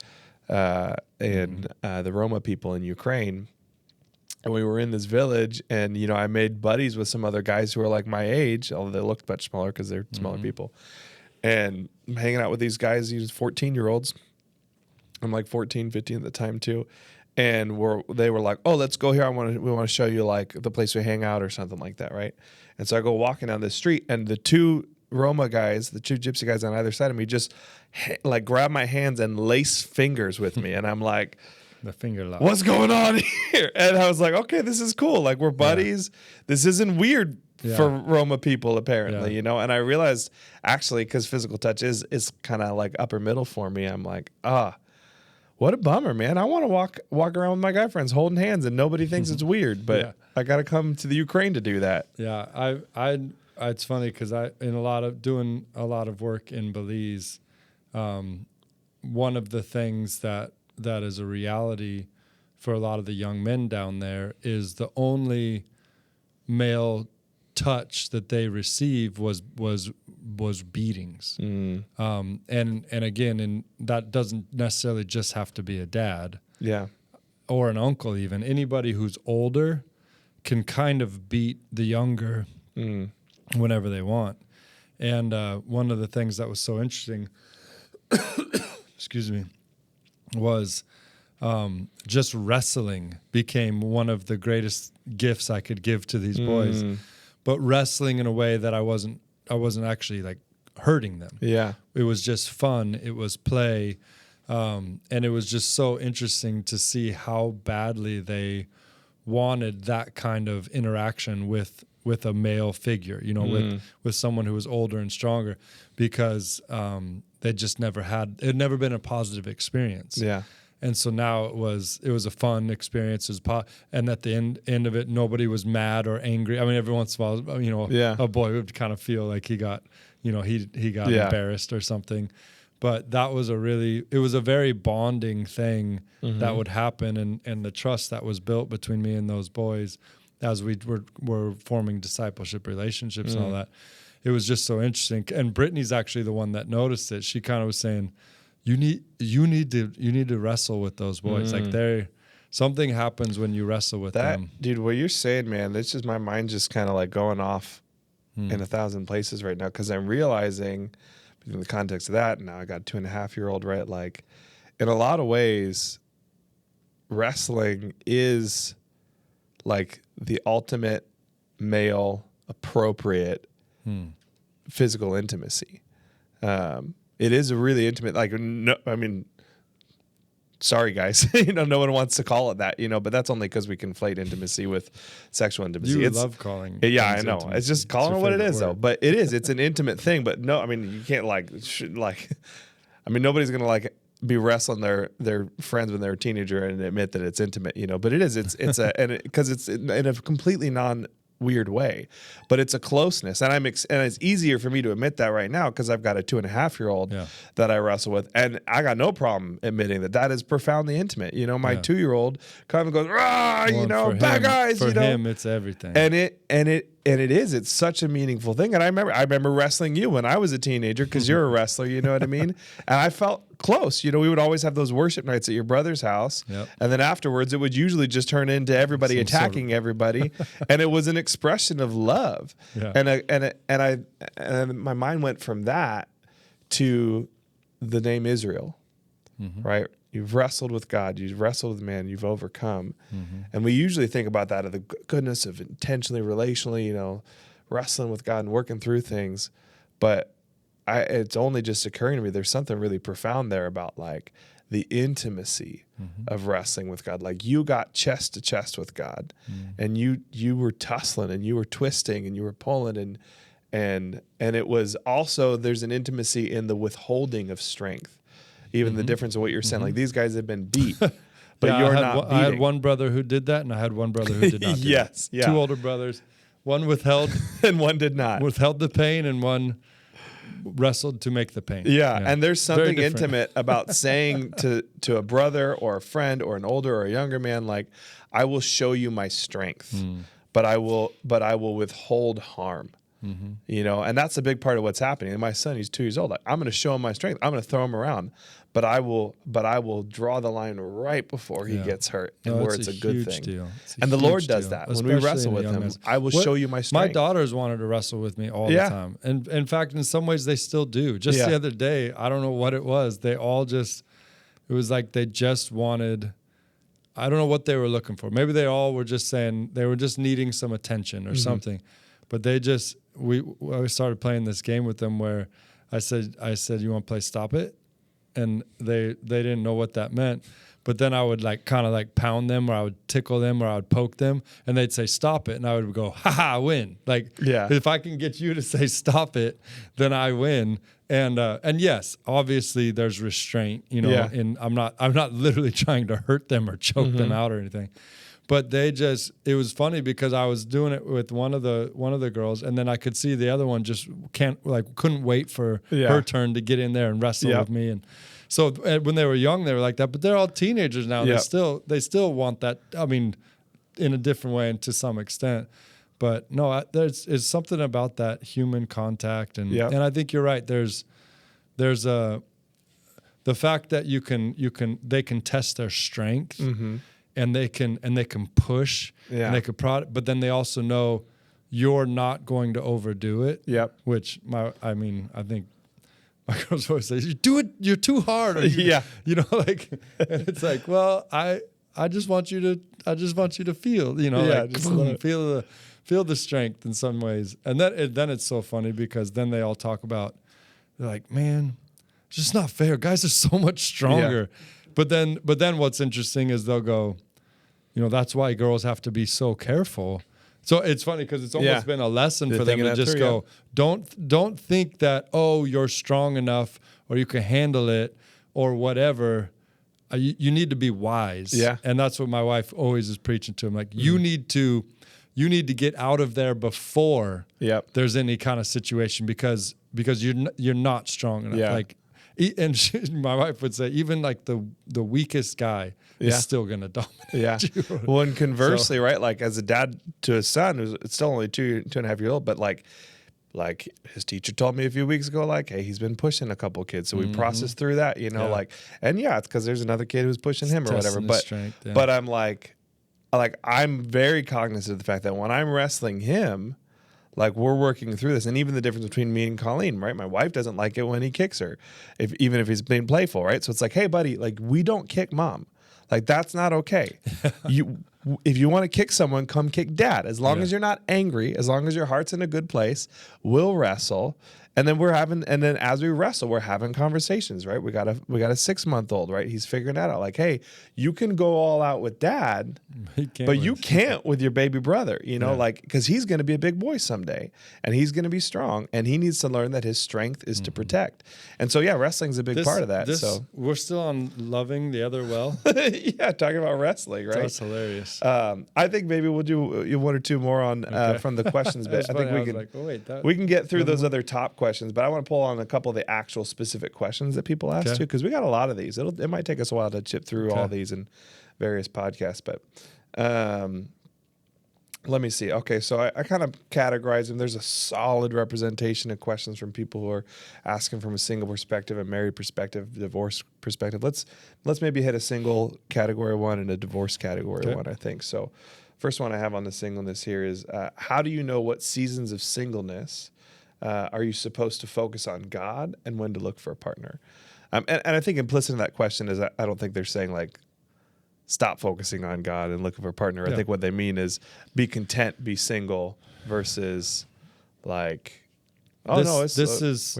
S1: and the Roma people in Ukraine. And we were in this village, and I made buddies with some other guys who were like my age, although they looked much smaller because they're smaller people. And I'm hanging out with these guys, these 14-year-olds. I'm like 14, 15 at the time too. And they were like, oh, let's go here. We want to show you, like, the place we hang out or something like that, right? And so I go walking down the street, and the 2 Roma guys, the 2 Gypsy guys on either side of me, just like grab my hands and lace fingers with me. And I'm like,
S2: the finger lock.
S1: What's going on here? And I was like, okay, this is cool. Like, we're buddies. Yeah. This isn't weird for Roma people, apparently, And I realized, actually, because physical touch is kind of like upper middle for me, I'm like, what a bummer, man. I want to walk around with my guy friends holding hands, and nobody thinks it's weird, but I got to come to the Ukraine to do that.
S2: Yeah, it's funny because doing a lot of work in Belize, one of the things that is a reality for a lot of the young men down there is the only male touch that they receive was beatings. And again, and that doesn't necessarily just have to be a dad.
S1: Yeah.
S2: Or an uncle even. Anybody who's older can kind of beat the younger whenever they want. And one of the things that was so interesting, excuse me, was just wrestling became one of the greatest gifts I could give to these boys. But wrestling in a way that I wasn't actually like hurting them.
S1: Yeah.
S2: It was just fun. It was play. And it was just so interesting to see how badly they wanted that kind of interaction with a male figure, with someone who was older and stronger, because they just it had never been a positive experience.
S1: Yeah.
S2: And so now it was a fun experience. And at the end of it, nobody was mad or angry. I mean, every once in a while, a boy would kind of feel like he got embarrassed or something. But that was it was a very bonding thing that would happen, and the trust that was built between me and those boys as we were forming discipleship relationships and all that. It was just so interesting. And Brittany's actually the one that noticed it. She kind of was saying, you need to wrestle with those boys. Like something happens when you wrestle with them.
S1: Dude, what you're saying, man, it's just my mind just kind of like going off in 1,000 places right now, because I'm realizing in the context of that, now I got a 2.5-year-old, right? Like, in a lot of ways, wrestling is like the ultimate male appropriate physical intimacy. It is a really intimate, like, no, I mean, sorry guys, no one wants to call it that, but that's only because we conflate intimacy with sexual intimacy.
S2: You love calling.
S1: Yeah, I know. Intimacy. It's just calling it what it is, though. But it is. It's an intimate thing. But no, I mean, you can't nobody's gonna like be wrestling their friends when they're a teenager and admit that it's intimate, But it is. Because it's in a completely weird way, but it's a closeness, and it's easier for me to admit that right now because I've got a 2.5-year-old that I wrestle with, and I got no problem admitting that is profoundly intimate. My 2-year-old kind of goes, rah, bad guys.
S2: For him, it's everything,
S1: and it is. It's such a meaningful thing. And I remember wrestling you when I was a teenager, because you're a wrestler. You know what I mean? And I felt close. We would always have those worship nights at your brother's house, and then afterwards it would usually just turn into everybody attacking everybody, and it was an expression of love. And my mind went from that to the name Israel, right? You've wrestled with God, you've wrestled with man, you've overcome. And we usually think about that of the goodness of intentionally, relationally, wrestling with God and working through things. But it's only just occurring to me, there's something really profound there about like the intimacy of wrestling with God. Like, you got chest to chest with God, and you were tussling and you were twisting and you were pulling, and it was also, there's an intimacy in the withholding of strength. Even the difference of what you're saying, like, these guys have been beat, but you're not beating.
S2: I had one brother who did that, and I had one brother who did not do that.
S1: Yeah.
S2: 2 older brothers. One withheld.
S1: And one did not.
S2: Withheld the pain, and one wrestled to make the pain.
S1: Yeah. And there's something intimate about saying to a brother or a friend or an older or a younger man, like, I will show you my strength, but I will withhold harm. And that's a big part of what's happening. And my son, he's 2 years old. Like, I'm going to show him my strength. I'm going to throw him around, but I will draw the line right before he gets hurt, and where it's a good thing. And the Lord does that when we wrestle with him. I will show you my strength.
S2: My daughters wanted to wrestle with me all the time, and in fact, in some ways, they still do. Just the other day, I don't know what it was. It was like they just wanted. I don't know what they were looking for. Maybe they all were just saying they were just needing some attention or something, but they just. We started playing this game with them where I said, you want to play Stop It? And they didn't know what that meant. But then I would kind of pound them, or I would tickle them, or I would poke them, and they'd say stop it, and I would go, I win. If I can get you to say stop it, then I win. And yes, obviously there's restraint, and I'm not literally trying to hurt them or choke them out or anything. But it was funny because I was doing it with one of the girls, and then I could see the other one just couldn't wait for her turn to get in there and wrestle with me. And so when they were young, they were like that, but they're all teenagers now. And they still want that. I mean, in a different way and to some extent. But no, there's something about that human contact, and I think you're right. There's the fact that they can test their strength. And they can push, and they could but then they also know you're not going to overdo it. Yep. Which I think my girls always say, "You do it. You're too hard." Or and it's like, well, I just want you to feel, feel the strength in some ways, and then it's so funny because then they all talk about they're like, man, it's just not fair. Guys are so much stronger. But then what's interesting is they'll go, that's why girls have to be so careful. So it's funny because it's almost been a lesson for them to just go, don't think that, you're strong enough or you can handle it or whatever. You need to be wise.
S1: Yeah.
S2: And that's what my wife always is preaching to him. Like, you need to get out of there before there's any kind of situation because you're not strong enough.
S1: Yeah.
S2: Like, and my wife would say, even like the weakest guy is still going to dominate you.
S1: Well, and conversely, right? Like, as a dad to his son, who's it's still only 2.5 years old, but like his teacher told me a few weeks ago, like, hey, he's been pushing a couple kids. So we processed through that, like, and it's because there's another kid who's pushing him or whatever. But I'm like, I'm very cognizant of the fact that when I'm wrestling him, like, we're working through this. And even the difference between me and Colleen, right? My wife doesn't like it when he kicks her, even if he's being playful, right? So it's like, hey, buddy, like, we don't kick mom. Like, that's not okay. If you want to kick someone, come kick dad. As long as you're not angry, as long as your heart's in a good place, we'll wrestle. And then as we wrestle, we're having conversations, right? We got a 6-month-old, right? He's figuring that out. Like, hey, you can go all out with dad, but you can't with your baby brother, like, because he's going to be a big boy someday and he's going to be strong and he needs to learn that his strength is to protect. And so, wrestling's a big part of that. So
S2: we're still on loving the other well.
S1: Talking about wrestling, right?
S2: That's hilarious.
S1: I think maybe we'll do one or two more on from the questions bit. I think we can get through those other top questions, but I want to pull on a couple of the actual specific questions that people ask too, because we got a lot of these. It might take us a while to chip through all these in various podcasts, but let me see. Okay, so I kind of categorize them. There's a solid representation of questions from people who are asking from a single perspective, a married perspective, divorce perspective. Let's maybe hit a single category one and a divorce category one, I think. So first one I have on the singleness here is, how do you know what seasons of singleness are you supposed to focus on God and when to look for a partner? And I think implicit in that question is, I don't think they're saying like, stop focusing on God and looking for a partner. I think what they mean is be content, be single versus like, this is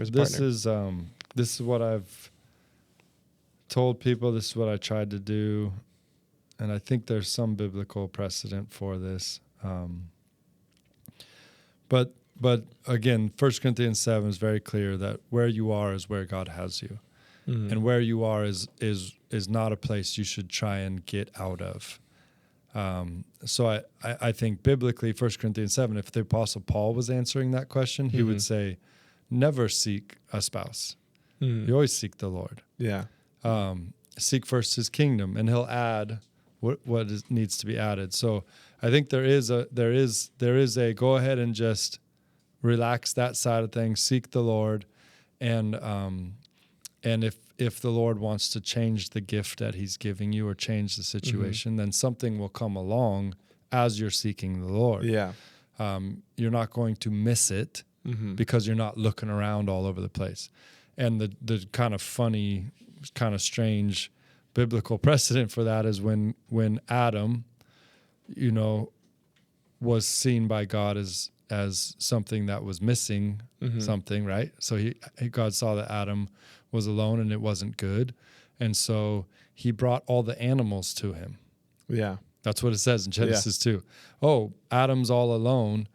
S1: what I've told people. This is what I tried to do. And I think there's some biblical precedent for this. But again, 1 Corinthians 7 is very clear that where you are is where God has you. Mm-hmm. And where you are is not a place you should try and get out of. So I think biblically, 1 Corinthians 7, if the Apostle Paul was answering that question, he would say, never seek a spouse. You always seek the Lord. Yeah.
S2: Seek first his kingdom, and he'll add what needs to be added. So I think there is a go ahead and just relax that side of things, seek the Lord, and if the Lord wants to change the gift that he's giving you or change the situation, then something will come along as you're seeking the Lord.
S1: Yeah.
S2: You're not going to miss it because you're not looking around all over the place. And the kind of funny, kind of strange biblical precedent for that is when Adam, was seen by God as something that was missing something, right? So God saw that Adam was alone and it wasn't good. And so he brought all the animals to him.
S1: Yeah.
S2: That's what it says in Genesis 2. Oh, Adam's all alone.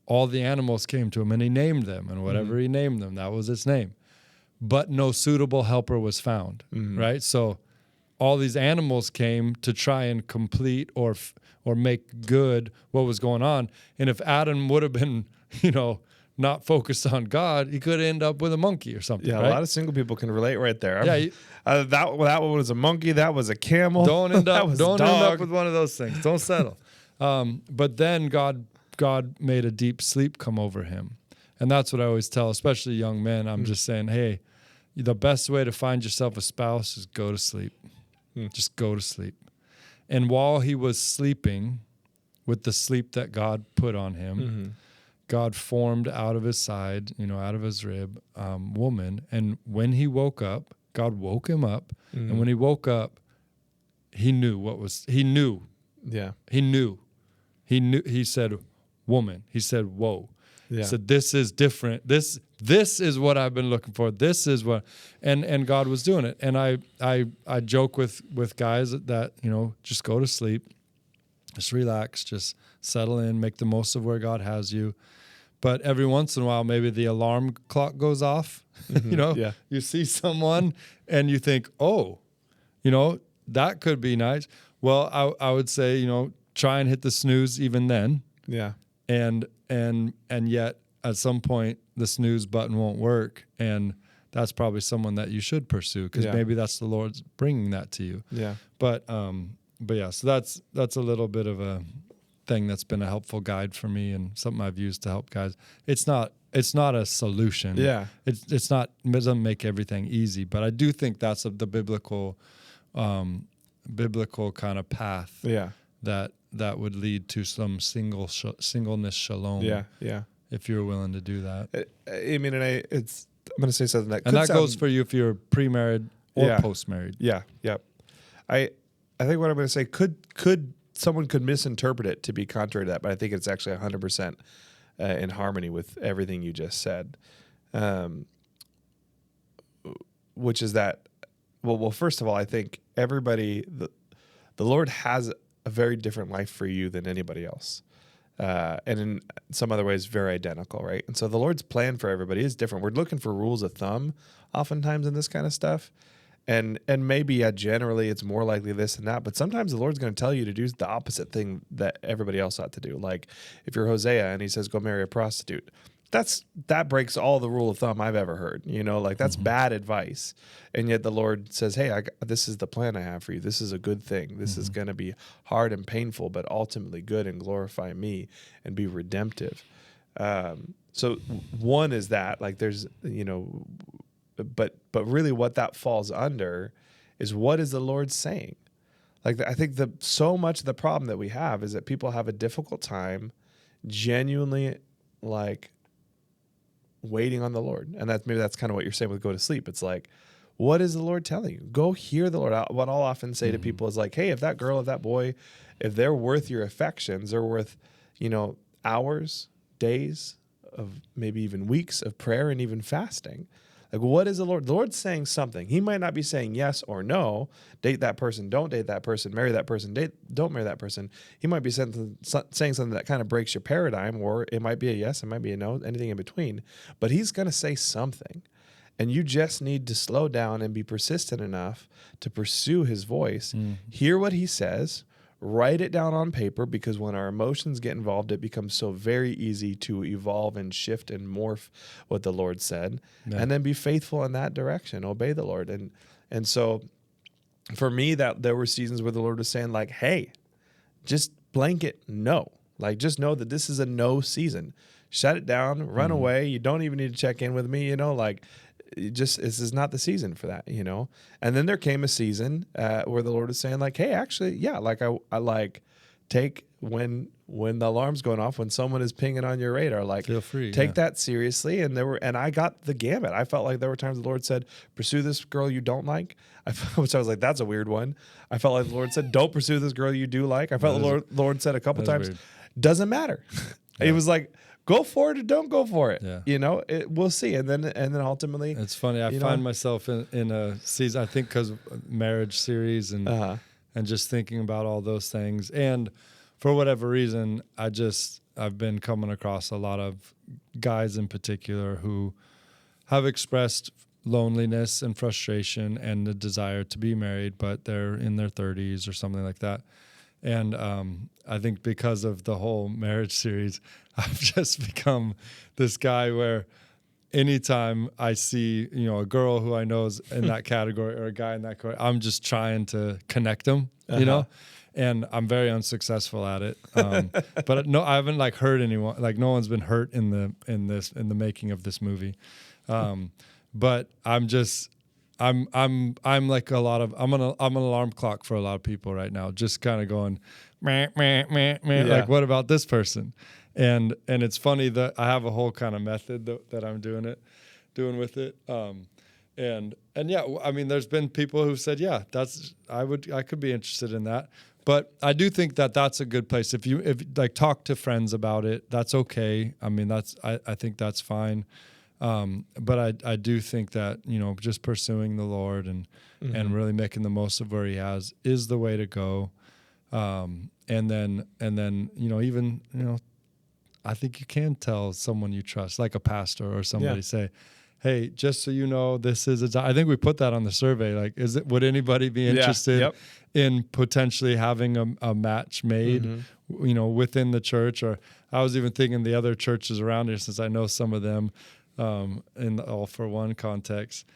S2: All the animals came to him and he named them, and whatever he named them, that was its name. But no suitable helper was found, right? So all these animals came to try and complete or make good what was going on. And if Adam would have been, not focused on God, he could end up with a monkey or something.
S1: Yeah,
S2: right?
S1: A lot of single people can relate right there.
S2: Yeah,
S1: that one was a monkey. That was a camel.
S2: Don't end up with one of those things. Don't settle. But then God made a deep sleep come over him, and that's what I always tell, especially young men. I'm just saying, hey, the best way to find yourself a spouse is go to sleep. Just go to sleep. And while he was sleeping, with the sleep that God put on him, God formed out of his side, out of his rib, woman. And when he woke up, God woke him up. And when he woke up, he knew.
S1: Yeah.
S2: He knew. He said, woman. He said, whoa.
S1: Yeah.
S2: He said, this is different. This this is what I've been looking for. This is what, and God was doing it. And I joke with guys that, just go to sleep, just relax, just settle in, make the most of where God has you. But every once in a while, maybe the alarm clock goes off, you see someone and you think, oh, that could be nice. Well, I would say, try and hit the snooze even then.
S1: Yeah.
S2: And yet at some point the snooze button won't work. And that's probably someone that you should pursue because maybe that's the Lord's bringing that to you.
S1: Yeah.
S2: But yeah, so that's a little bit of a thing that's been a helpful guide for me and something I've used to help guys. It's not a solution.
S1: Yeah.
S2: It doesn't make everything easy, but I do think that's the biblical kind of path.
S1: Yeah.
S2: That would lead to some singleness shalom.
S1: Yeah. Yeah.
S2: If you're willing to do that.
S1: I'm going to say something that
S2: and that goes for you if you're pre-married or post-married.
S1: Yeah. Yeah. I think what I'm going to say someone could misinterpret it to be contrary to that, but I think it's actually 100% in harmony with everything you just said. Which is that, well, first of all, I think everybody, the Lord has a very different life for you than anybody else. And in some other ways, very identical, right? And so the Lord's plan for everybody is different. We're looking for rules of thumb oftentimes in this kind of stuff. And maybe, generally it's more likely this and that, but sometimes the Lord's going to tell you to do the opposite thing that everybody else ought to do. Like if you're Hosea and he says, go marry a prostitute, that breaks all the rule of thumb I've ever heard, that's bad advice. And yet the Lord says, hey, this is the plan I have for you. This is a good thing. This is going to be hard and painful, but ultimately good and glorify me and be redemptive. So one is that, like, there's, but really what that falls under is, what is the Lord saying? Like, I think so much of the problem that we have is that people have a difficult time genuinely, like, waiting on the Lord. And that's kind of what you're saying with go to sleep. It's like, what is the Lord telling you? Go hear the Lord. What I'll often say to people is like, hey, if that girl, if that boy, if they're worth your affections, they're worth, hours, days of maybe even weeks of prayer and even fasting. Like, what is the Lord? The Lord's saying something. He might not be saying yes or no, date that person, don't date that person, marry that person, don't marry that person. He might be saying something that kind of breaks your paradigm, or it might be a yes, it might be a no, anything in between. But he's going to say something. And you just need to slow down and be persistent enough to pursue his voice, hear what he says, write it down on paper, because when our emotions get involved, it becomes so very easy to evolve and shift and morph what the Lord said, and then be faithful in that direction, obey the Lord. And so for me, that there were seasons where the Lord was saying, like, hey, just blanket no. Like, just know that this is a no season. Shut it down, run away. You don't even need to check in with me, this is not the season for that, And then there came a season where the Lord was saying, like, hey, actually, yeah, like I like take when the alarm's going off, when someone is pinging on your radar, like,
S2: feel free,
S1: take that seriously. And I got the gamut. I felt like there were times the Lord said, pursue this girl you don't like, which I was like, that's a weird one. I felt like the Lord said, don't pursue this girl you do like. I felt the Lord said a couple times, weird. Doesn't matter. It was like, go for it or don't go for it. Yeah. We'll see. And then ultimately,
S2: it's funny. I find myself in a season, I think because marriage series and just thinking about all those things. And for whatever reason, I've been coming across a lot of guys in particular who have expressed loneliness and frustration and the desire to be married, but they're in their 30s or something like that. And I think because of the whole marriage series, I've just become this guy where anytime I see, a girl who I know is in that category or a guy in that category, I'm just trying to connect them, and I'm very unsuccessful at it. But no, I haven't heard anyone, no one's been hurt in the making of this movie. But I'm like I'm an alarm clock for a lot of people right now, just kind of going, meh, meh, meh, meh. Like, what about this person? And it's funny that I have a whole kind of method that I'm doing with it. And yeah, I mean, there's been people who've said, yeah, I could be interested in that. But I do think that's a good place. If talk to friends about it, that's okay. I mean, I think that's fine. But I do think that, just pursuing the Lord and really making the most of where he has is the way to go. And then, even, I think you can tell someone you trust, like a pastor or somebody, say, hey, just so you know, this is I think we put that on the survey. Like, would anybody be interested in potentially having a match made, within the church? Or I was even thinking the other churches around here, since I know some of them, in the All for One context,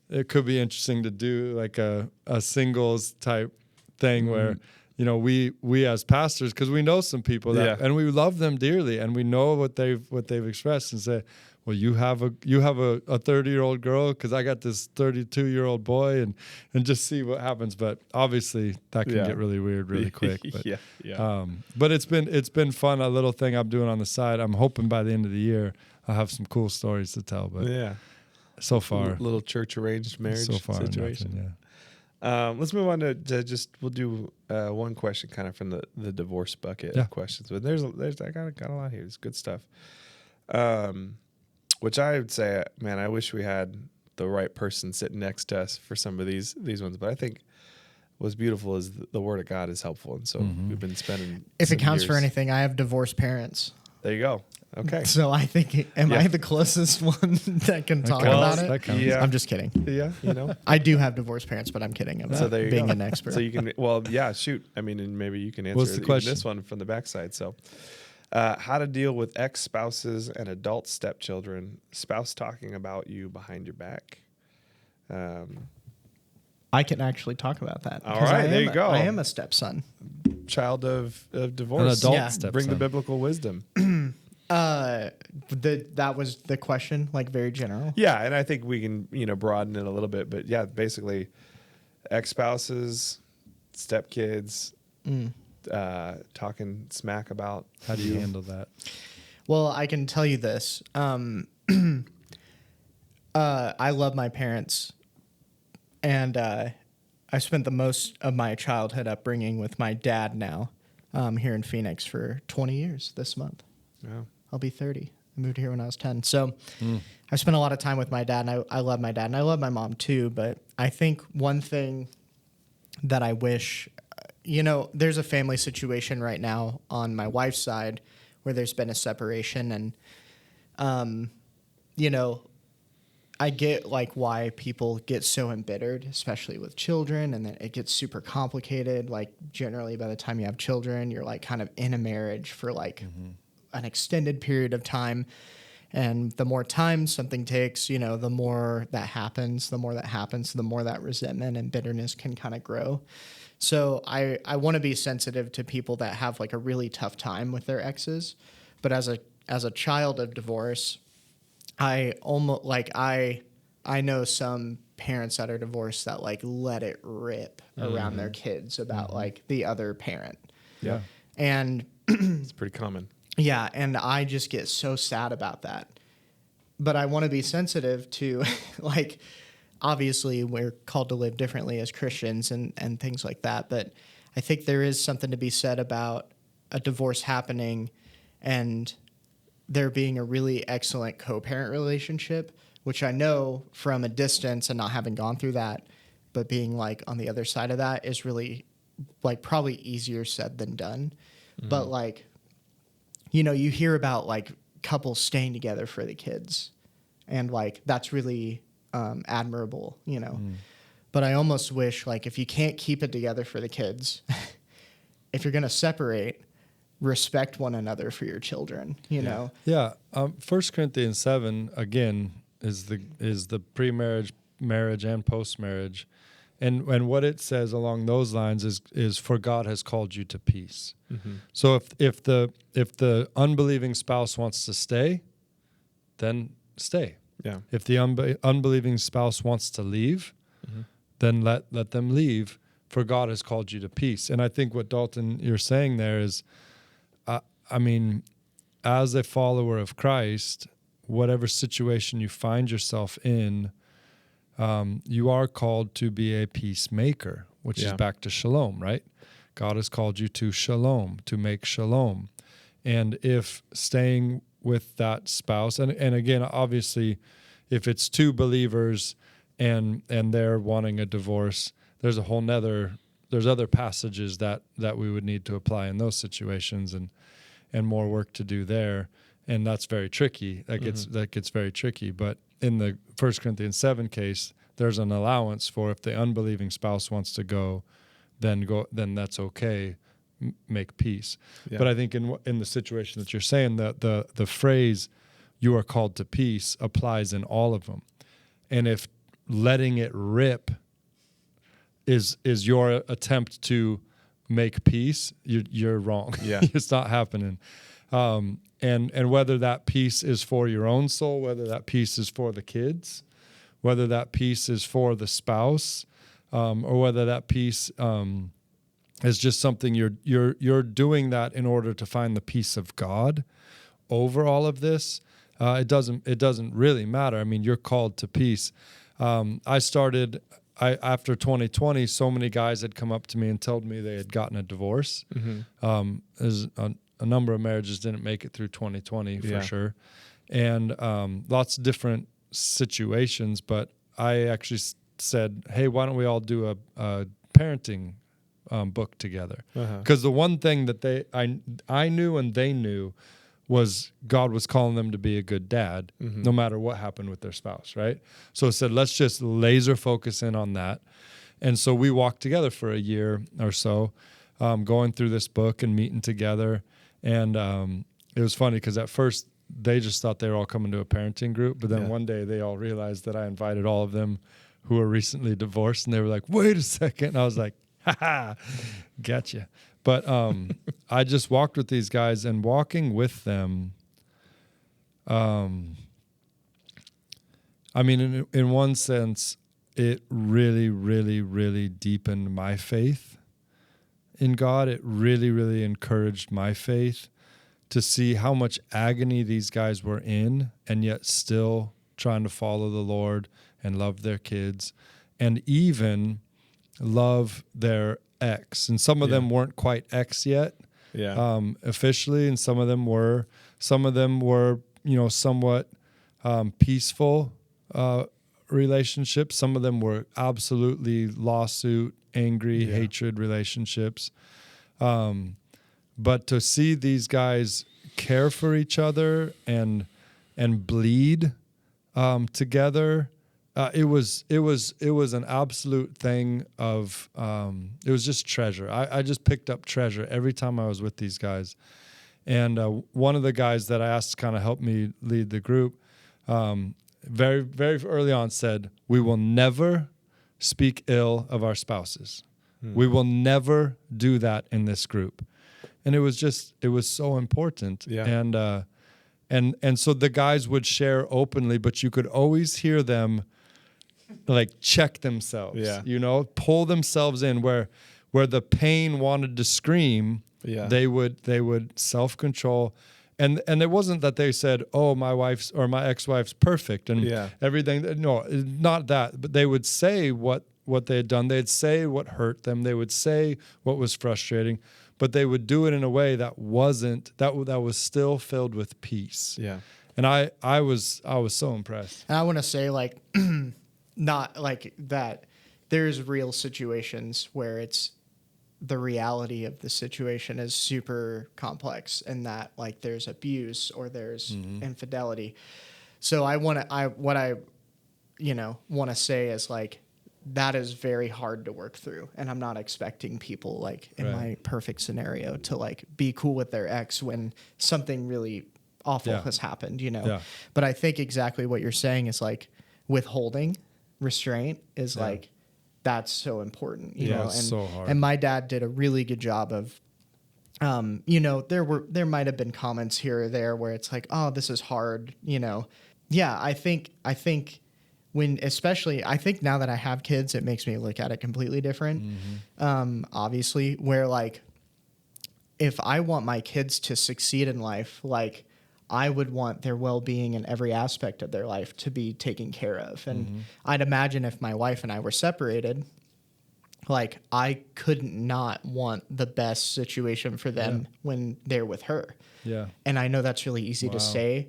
S2: it could be interesting to do like a singles type thing where, we as pastors, because we know some people that, and we love them dearly, and we know what they've expressed, and say, well, you have a 30-year-old girl, because I got this 32-year-old boy, and just see what happens. But obviously that can get really weird really quick. But but it's been fun, a little thing I'm doing on the side. I'm hoping by the end of the year I'll have some cool stories to tell. But so far,
S1: little church arranged marriage situation.
S2: Nothing,
S1: let's move on to just, we'll do one question kind of from the divorce bucket of questions. But there's I got a lot here. It's good stuff. Which I would say, man, I wish we had the right person sitting next to us for some of these ones. But I think what's beautiful is the Word of God is helpful, and so we've been spending.
S3: If it counts for anything, I have divorced parents.
S1: There you go. Okay.
S3: So I think, am I the closest one that can talk about it?
S2: Yeah.
S3: I'm just kidding.
S1: Yeah,
S3: I do have divorced parents, but I'm kidding. I'm
S1: so there
S3: being
S1: you
S3: an expert.
S1: So you can, shoot. I mean, and maybe you can answer
S2: What's the question?
S1: This one from the backside. So, how to deal with ex-spouses and adult stepchildren, spouse talking about you behind your back.
S3: I can actually talk about that.
S1: All right, there you go.
S3: I am a stepson.
S1: Child of divorce.
S2: An adult stepson.
S1: Bring the biblical wisdom.
S3: That was the question, like very general.
S1: Yeah, and I think we can, broaden it a little bit, but yeah, basically ex-spouses, stepkids, talking smack about.
S2: How do you handle that?
S3: Well, I can tell you this. I love my parents, and I spent the most of my childhood upbringing with my dad now, here in Phoenix for 20 years this month.
S1: Yeah.
S3: I'll be 30. I moved here when I was 10. So I spent a lot of time with my dad, and I love my dad, and I love my mom too. But I think one thing that I wish, there's a family situation right now on my wife's side where there's been a separation. And, I get like why people get so embittered, especially with children, and then it gets super complicated. Like generally by the time you have children, you're like kind of in a marriage for like an extended period of time. And the more time something takes, the more that happens, the more that resentment and bitterness can kind of grow. So I want to be sensitive to people that have like a really tough time with their exes. But as a child of divorce, I know some parents that are divorced that like let it rip around their kids about like the other parent.
S1: Yeah.
S3: And
S1: it's pretty common.
S3: Yeah, and I just get so sad about that. But I want to be sensitive to, like, obviously we're called to live differently as Christians and things like that. But I think there is something to be said about a divorce happening and there being a really excellent co-parent relationship, which I know from a distance and not having gone through that, but being, like, on the other side of that is really, like, probably easier said than done. But, like, you hear about like couples staying together for the kids, and like that's really admirable, But I almost wish like if you can't keep it together for the kids, if you're gonna separate, respect one another for your children, you know.
S2: Yeah. 1 Corinthians 7 again is the pre-marriage, marriage, and post-marriage. And what it says along those lines is for God has called you to peace. Mm-hmm. So if the unbelieving spouse wants to stay, then stay.
S1: Yeah.
S2: If the unbelieving spouse wants to leave, then let them leave. For God has called you to peace. And I think what Dalton you're saying there is, as a follower of Christ, whatever situation you find yourself in, you are called to be a peacemaker, which is back to shalom, right? God has called you to shalom, to make shalom. And if staying with that spouse. And again, obviously, if it's two believers and they're wanting a divorce, there's other passages that we would need to apply in those situations, and more work to do there. And that's very tricky. That gets very tricky. But in the 1 Corinthians 7 case, there's an allowance for if the unbelieving spouse wants to go, then that's okay. Make peace. Yeah. But I think in the situation that you're saying, the phrase "you are called to peace" applies in all of them. And if letting it rip is your attempt to make peace, you're wrong.
S1: Yeah.
S2: It's not happening. And whether that peace is for your own soul, whether that peace is for the kids, whether that peace is for the spouse, or whether that peace is just something you're doing that in order to find the peace of God over all of this, it doesn't really matter. I mean, you're called to peace. After 2020, so many guys had come up to me and told me they had gotten a divorce. Mm-hmm. A number of marriages didn't make it through 2020 for sure. And lots of different situations. But I actually said, hey, why don't we all do a parenting book together? Because the one thing that I knew and they knew was God was calling them to be a good dad, no matter what happened with their spouse, right? So I said, let's just laser focus in on that. And so we walked together for a year or so, going through this book and meeting together. And it was funny because at first they just thought they were all coming to a parenting group. But then one day they all realized that I invited all of them who were recently divorced. And they were like, wait a second. And I was like, ha, gotcha. But I just walked with these guys, and walking with them, I mean, in one sense, it really, really, really deepened my faith in God. It really, really encouraged my faith to see how much agony these guys were in, and yet still trying to follow the Lord and love their kids, and even love their ex. And some of them weren't quite ex yet, officially, and some of them were. Some of them were, somewhat peaceful relationships. Some of them were absolutely lawsuit, angry, hatred relationships. But to see these guys care for each other and bleed together, it was an absolute thing of it was just treasure. I just picked up treasure every time I was with these guys. And one of the guys that I asked to kind of help me lead the group, very, very early on said, we will never speak ill of our spouses. We will never do that in this group. And it was so important. Yeah. And so the guys would share openly, but you could always hear them like check themselves, pull themselves in where the pain wanted to scream. They would self-control. And it wasn't that they said, oh, my wife's or my ex-wife's perfect and everything. No, not that. But they would say what they had done. They'd say what hurt them. They would say what was frustrating. But they would do it in a way that was still filled with peace. Yeah. And I was so impressed.
S3: And I want to say, like, not like that. There's real situations where it's the reality of the situation is super complex, and that like there's abuse or there's infidelity. So what I want to say is like that is very hard to work through, and I'm not expecting people like in my perfect scenario to like be cool with their ex when something really awful has happened, But I think exactly what you're saying is like withholding restraint is like that's so important, you know. And
S2: so hard.
S3: And my dad did a really good job of there might have been comments here or there where it's like, oh, this is hard, Yeah, I think when especially I think now that I have kids, it makes me look at it completely different. Obviously, where like if I want my kids to succeed in life, like I would want their well-being in every aspect of their life to be taken care of. And I'd imagine if my wife and I were separated, like I couldn't not want the best situation for them when they're with her.
S2: Yeah.
S3: And I know that's really easy to say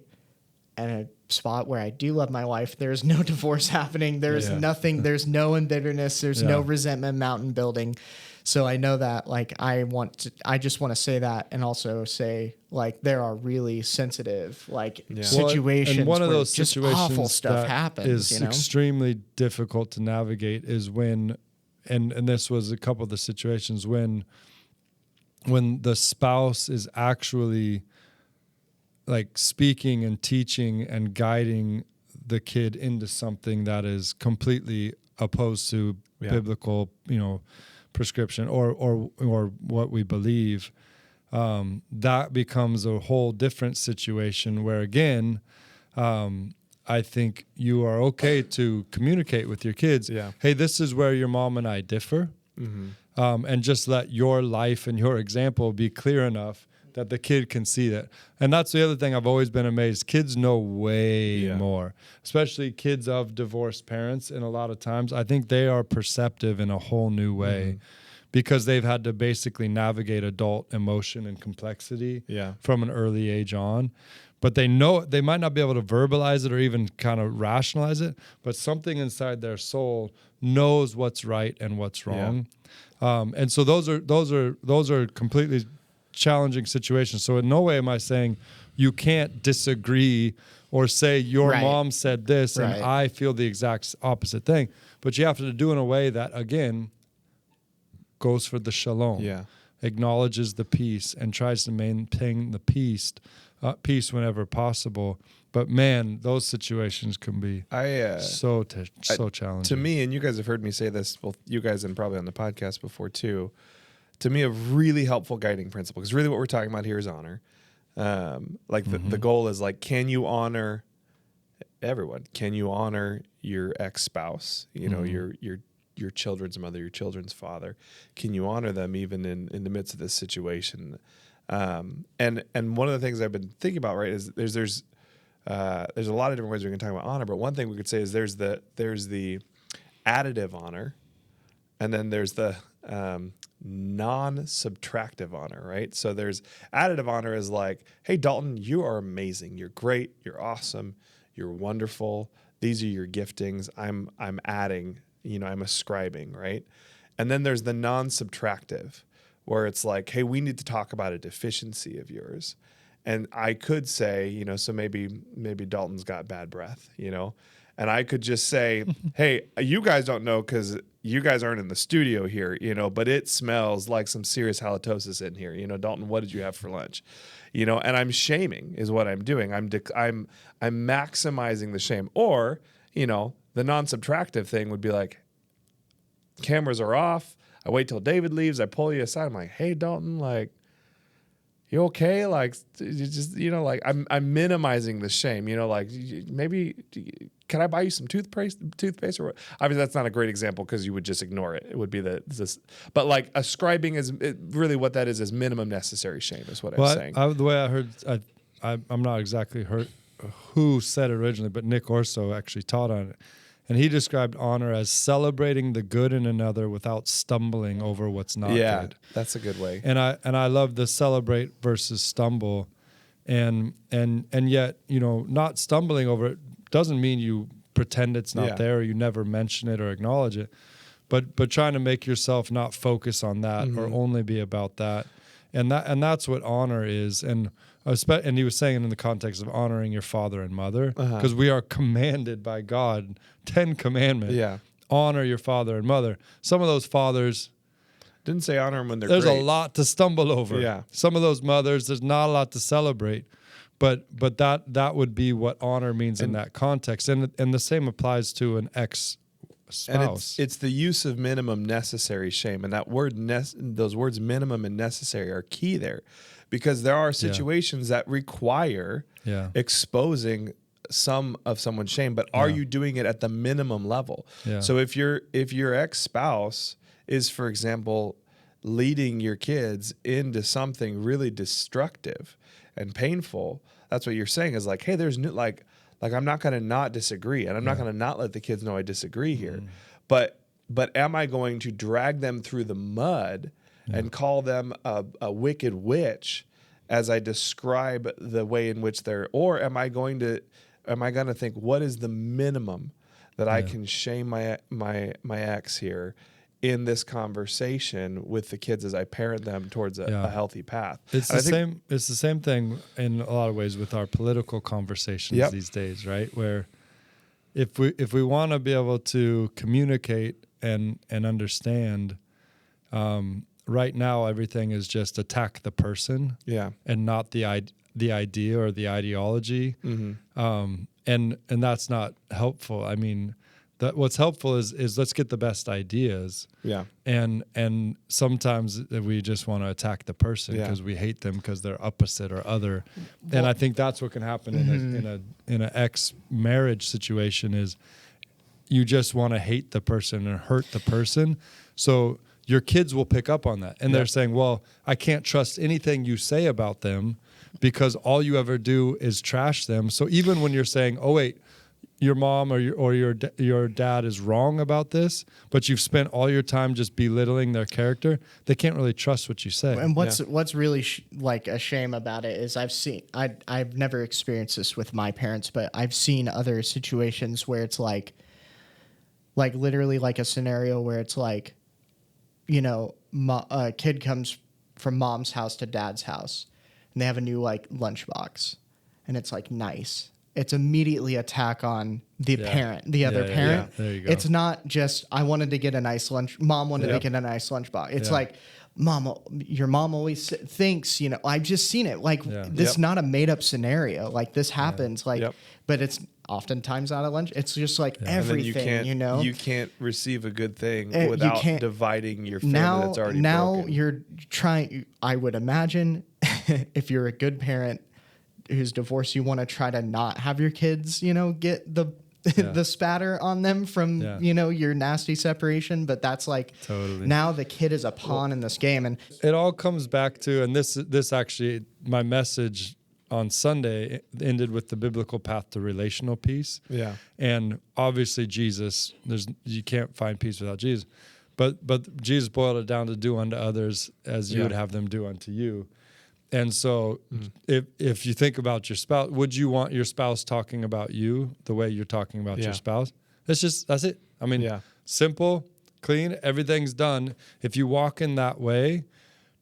S3: in a spot where I do love my wife. There's no divorce happening. There's nothing. There's no embitterness. There's no resentment mountain building. So I know that, like, I just want to say that, and also say, like, there are really sensitive, like, situations
S2: and one of
S3: where
S2: those
S3: just
S2: situations
S3: awful stuff
S2: that
S3: happens.
S2: is extremely difficult to navigate is when, and this was a couple of the situations when the spouse is actually like speaking and teaching and guiding the kid into something that is completely opposed to biblical, prescription or what we believe. That becomes a whole different situation where, again, I think you are okay to communicate with your kids. Yeah. Hey, this is where your mom and I differ. Mm-hmm. And just let your life and your example be clear enough that the kid can see that. And that's the other thing I've always been amazed. Kids know way more, especially kids of divorced parents. And a lot of times I think they are perceptive in a whole new way because they've had to basically navigate adult emotion and complexity from an early age on. But they know, they might not be able to verbalize it or even kind of rationalize it, but something inside their soul knows what's right and what's wrong. And so those are completely challenging situations. So in no way am I saying you can't disagree or say your mom said this and I feel the exact opposite thing. But you have to do it in a way that, again, goes for the shalom, acknowledges the peace and tries to maintain the peace whenever possible. But man, those situations can be so challenging.
S1: To me, and you guys have heard me say this, both you guys and probably on the podcast before too, to me, a really helpful guiding principle, because really what we're talking about here is honor. The goal is, like, can you honor everyone? Can you honor your ex-spouse, your children's mother, your children's father? Can you honor them even in the midst of this situation? And one of the things I've been thinking about, right, is there's a lot of different ways we can talk about honor, but one thing we could say is there's the additive honor, and then there's the non-subtractive honor, right? So there's additive honor is like, hey, Dalton, you are amazing. You're great. You're awesome. You're wonderful. These are your giftings. I'm adding, I'm ascribing, right? And then there's the non-subtractive, where it's like, hey, we need to talk about a deficiency of yours. And I could say, so maybe Dalton's got bad breath, and I could just say, hey, you guys don't know because you guys aren't in the studio here, but it smells like some serious halitosis in here. Dalton, what did you have for lunch? And I'm shaming is what I'm doing. I'm maximizing the shame. Or, the non-subtractive thing would be like, cameras are off. I wait till David leaves. I pull you aside. I'm like, hey, Dalton, like, you okay? Like, you just, like, I'm minimizing the shame. Like, maybe can I buy you some toothpaste or what? Obviously, that's not a great example because you would just ignore it. It would be but like ascribing is really what that is minimum necessary shame is what I'm saying.
S2: The way I heard, I'm not exactly who said it originally, but Nick Orso actually taught on it. And he described honor as celebrating the good in another without stumbling over what's not good.
S1: That's a good way.
S2: And I love the celebrate versus stumble, and yet not stumbling over it doesn't mean you pretend it's not there or you never mention it or acknowledge it, but trying to make yourself not focus on that or only be about that, and that's what honor is. And he was saying in the context of honoring your father and mother, because we are commanded by God, 10 commandments, honor your father and mother. Some of those fathers
S1: didn't say honor them when they're
S2: there's
S1: great.
S2: A lot to stumble over. Yeah. Some of those mothers, there's not a lot to celebrate, but that would be what honor means in that context. And the same applies to an ex-spouse.
S1: And it's the use of minimum necessary shame, and that word those words minimum and necessary are key there. Because there are situations that require exposing some of someone's shame, but are you doing it at the minimum level? Yeah. So if your ex-spouse is, for example, leading your kids into something really destructive and painful, that's what you're saying is like, hey, there's like I'm not going to not disagree, and I'm not going to not let the kids know I disagree here, but but am I going to drag them through the mud and call them a wicked witch as I describe the way in which they're, or am I going to think, what is the minimum that I can shame my ex here in this conversation with the kids as I parent them towards a healthy path?
S2: It's the same. It's the same thing in a lot of ways with our political conversations these days, right? Where if we want to be able to communicate and understand, right now everything is just attack the person, and not the idea or the ideology, and that's not helpful. I mean, what's helpful is let's get the best ideas. And sometimes we just want to attack the person because we hate them because they're opposite or other. And I think that's what can happen in an ex-marriage situation is you just want to hate the person and hurt the person. So your kids will pick up on that. And they're saying, well, I can't trust anything you say about them because all you ever do is trash them. So even when you're saying, oh, wait, your mom or your dad is wrong about this, but you've spent all your time just belittling their character, they can't really trust what you say.
S3: And what's really like a shame about it is I've never experienced this with my parents, but I've seen other situations where it's like literally like a scenario where it's like, you know, a kid comes from mom's house to dad's house and they have a new like lunchbox and it's like nice. It's immediately attack on the parent, the other parent.
S2: There you go.
S3: It's not just, I wanted to get a nice lunch. Mom wanted to get a nice lunchbox. It's like, your mom always thinks, you know, I've just seen it. Like this is not a made up scenario. Like this happens but it's oftentimes out of lunch. It's just like everything, you know,
S1: you can't receive a good thing without dividing your family that's already broken.
S3: You're trying, I would imagine if you're a good parent who's divorced, you want to try to not have your kids, you know, get the the spatter on them from you know, your nasty separation. But that's like now the kid is a pawn in this game, and
S2: it all comes back to, and this actually, my message on Sunday ended with the biblical path to relational peace. And obviously Jesus, you can't find peace without Jesus, but Jesus boiled it down to do unto others as you would have them do unto you. And so if you think about your spouse, would you want your spouse talking about you the way you're talking about your spouse? That's it. I mean, simple, clean, everything's done. If you walk in that way,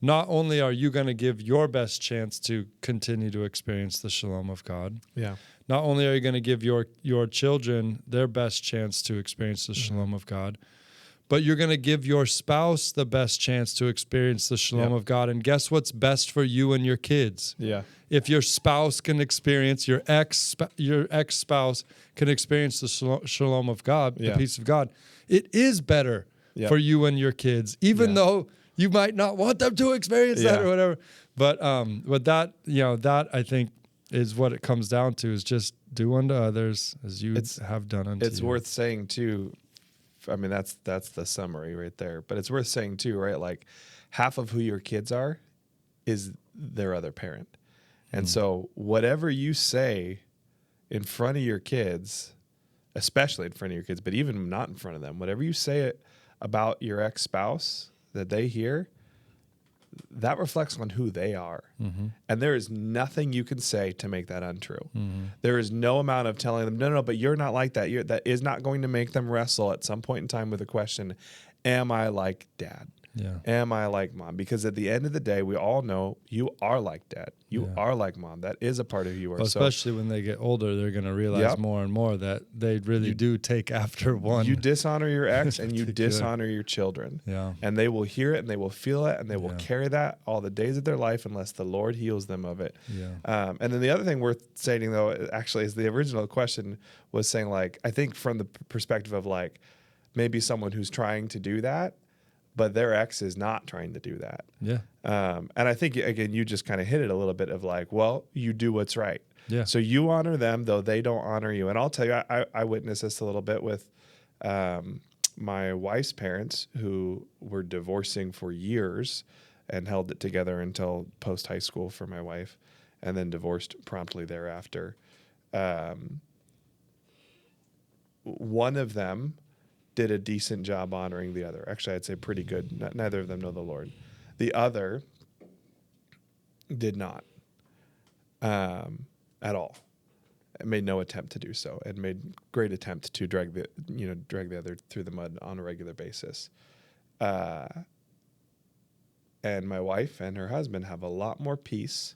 S2: not only are you going to give your best chance to continue to experience the shalom of God, not only are you going to give your children their best chance to experience the shalom of God, but you're going to give your spouse the best chance to experience the shalom of God. And guess what's best for you and your kids? If your spouse can experience, your ex-spouse can experience the shalom of God, the peace of God, it is better for you and your kids, even though you might not want them to experience that or whatever. But that, you know, that I think is what it comes down to, is just do unto others as you have done unto you.
S1: It's worth saying too, I mean, that's the summary right there. But it's worth saying too, right? Like half of who your kids are is their other parent. And so whatever you say in front of your kids, especially in front of your kids, but even not in front of them, whatever you say about your ex-spouse that they hear, that reflects on who they are. And there is nothing you can say to make that untrue. There is no amount of telling them, no, but you're not like that. That is not going to make them wrestle at some point in time with the question, am I like dad? Am I like mom? Because at the end of the day, we all know you are like dad. You are like mom. That is a part of who you are.
S2: Well, especially when they get older, they're going to realize more and more that they really do take after one.
S1: You dishonor your ex and you dishonor your children. And they will hear it and they will feel it and they will carry that all the days of their life unless the Lord heals them of it. And then the other thing worth stating, though, actually, is the original question was saying, like, I think from the perspective of like maybe someone who's trying to do that, but their ex is not trying to do that. And I think, again, you just kind of hit it a little bit of like, well, you do what's right. So you honor them, though they don't honor you. And I'll tell you, I witnessed this a little bit with my wife's parents, who were divorcing for years and held it together until post-high school for my wife, and then divorced promptly thereafter. One of them did a decent job honoring the other. Actually, I'd say pretty good. Neither of them know the Lord. The other did not at all. It made no attempt to do so, and made great attempt to drag the other through the mud on a regular basis. And my wife and her husband have a lot more peace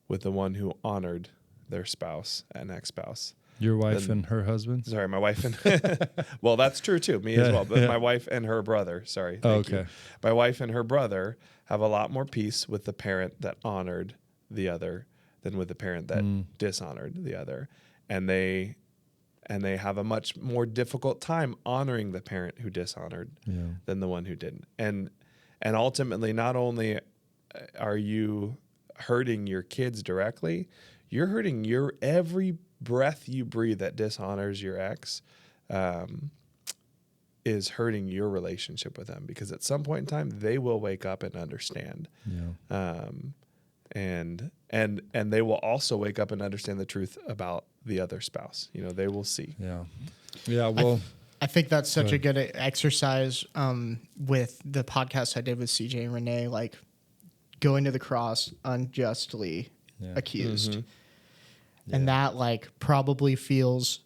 S1: with the one who honored their spouse and ex-spouse.
S2: Your wife and her husband?
S1: Sorry, my wife and... well, that's true too, me as well. But my wife and her brother, sorry. Thank you. My wife and her brother have a lot more peace with the parent that honored the other than with the parent that dishonored the other. And they have a much more difficult time honoring the parent who dishonored than the one who didn't. And ultimately, not only are you hurting your kids directly, you're hurting every breath you breathe that dishonors your ex is hurting your relationship with them, because at some point in time they will wake up and understand. And they will also wake up and understand the truth about the other spouse. They will see.
S2: Well,
S3: I think that's such a good exercise with the podcast I did with CJ and Renee, like going to the cross unjustly accused. And that like probably feels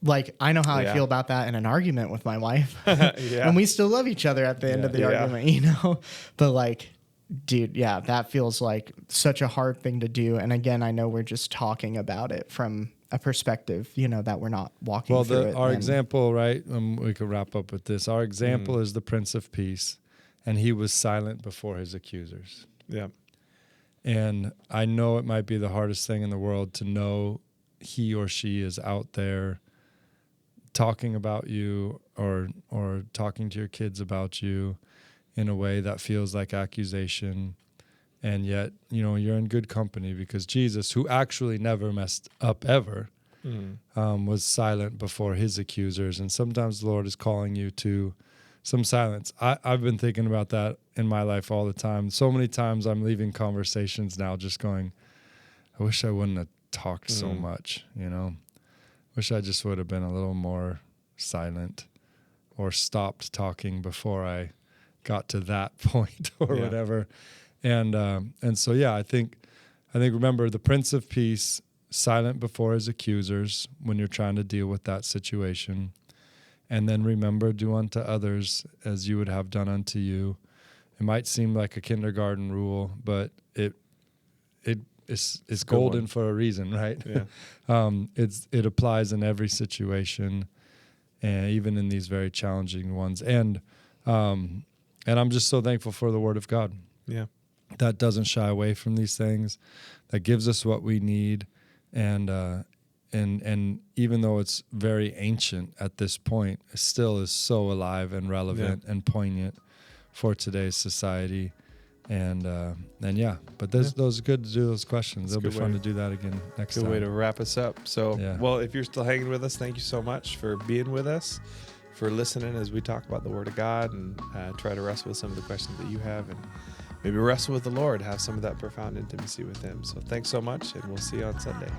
S3: like, I know how I feel about that in an argument with my wife. And we still love each other at the end of the argument, but like, dude, that feels like such a hard thing to do. And again, I know we're just talking about it from a perspective, that we're not walking through it.
S2: Our example, right? We could wrap up with this. Our example is the Prince of Peace, and he was silent before his accusers.
S1: Yeah.
S2: And I know it might be the hardest thing in the world to know he or she is out there talking about you or talking to your kids about you in a way that feels like accusation. And yet, you're in good company, because Jesus, who actually never messed up ever, was silent before his accusers. And sometimes the Lord is calling you to some silence. I've been thinking about that in my life all the time. So many times I'm leaving conversations now just going, I wish I wouldn't have talked so much, Wish I just would have been a little more silent or stopped talking before I got to that point or whatever. And so, I think remember, the Prince of Peace, silent before his accusers when you're trying to deal with that situation. And then remember, do unto others as you would have done unto you. It might seem like a kindergarten rule, but it's golden for a reason, right? Yeah. It applies in every situation, and even in these very challenging ones. And I'm just so thankful for the Word of God.
S1: Yeah.
S2: That doesn't shy away from these things, that gives us what we need, and even though it's very ancient at this point, it still is so alive and relevant and poignant for today's society. But those are good to do those questions. It'll be fun to do that again next time.
S1: Good way to wrap us up. So, well, if you're still hanging with us, thank you so much for being with us, for listening as we talk about the Word of God and try to wrestle with some of the questions that you have, and maybe wrestle with the Lord, have some of that profound intimacy with Him. So thanks so much, and we'll see you on Sunday.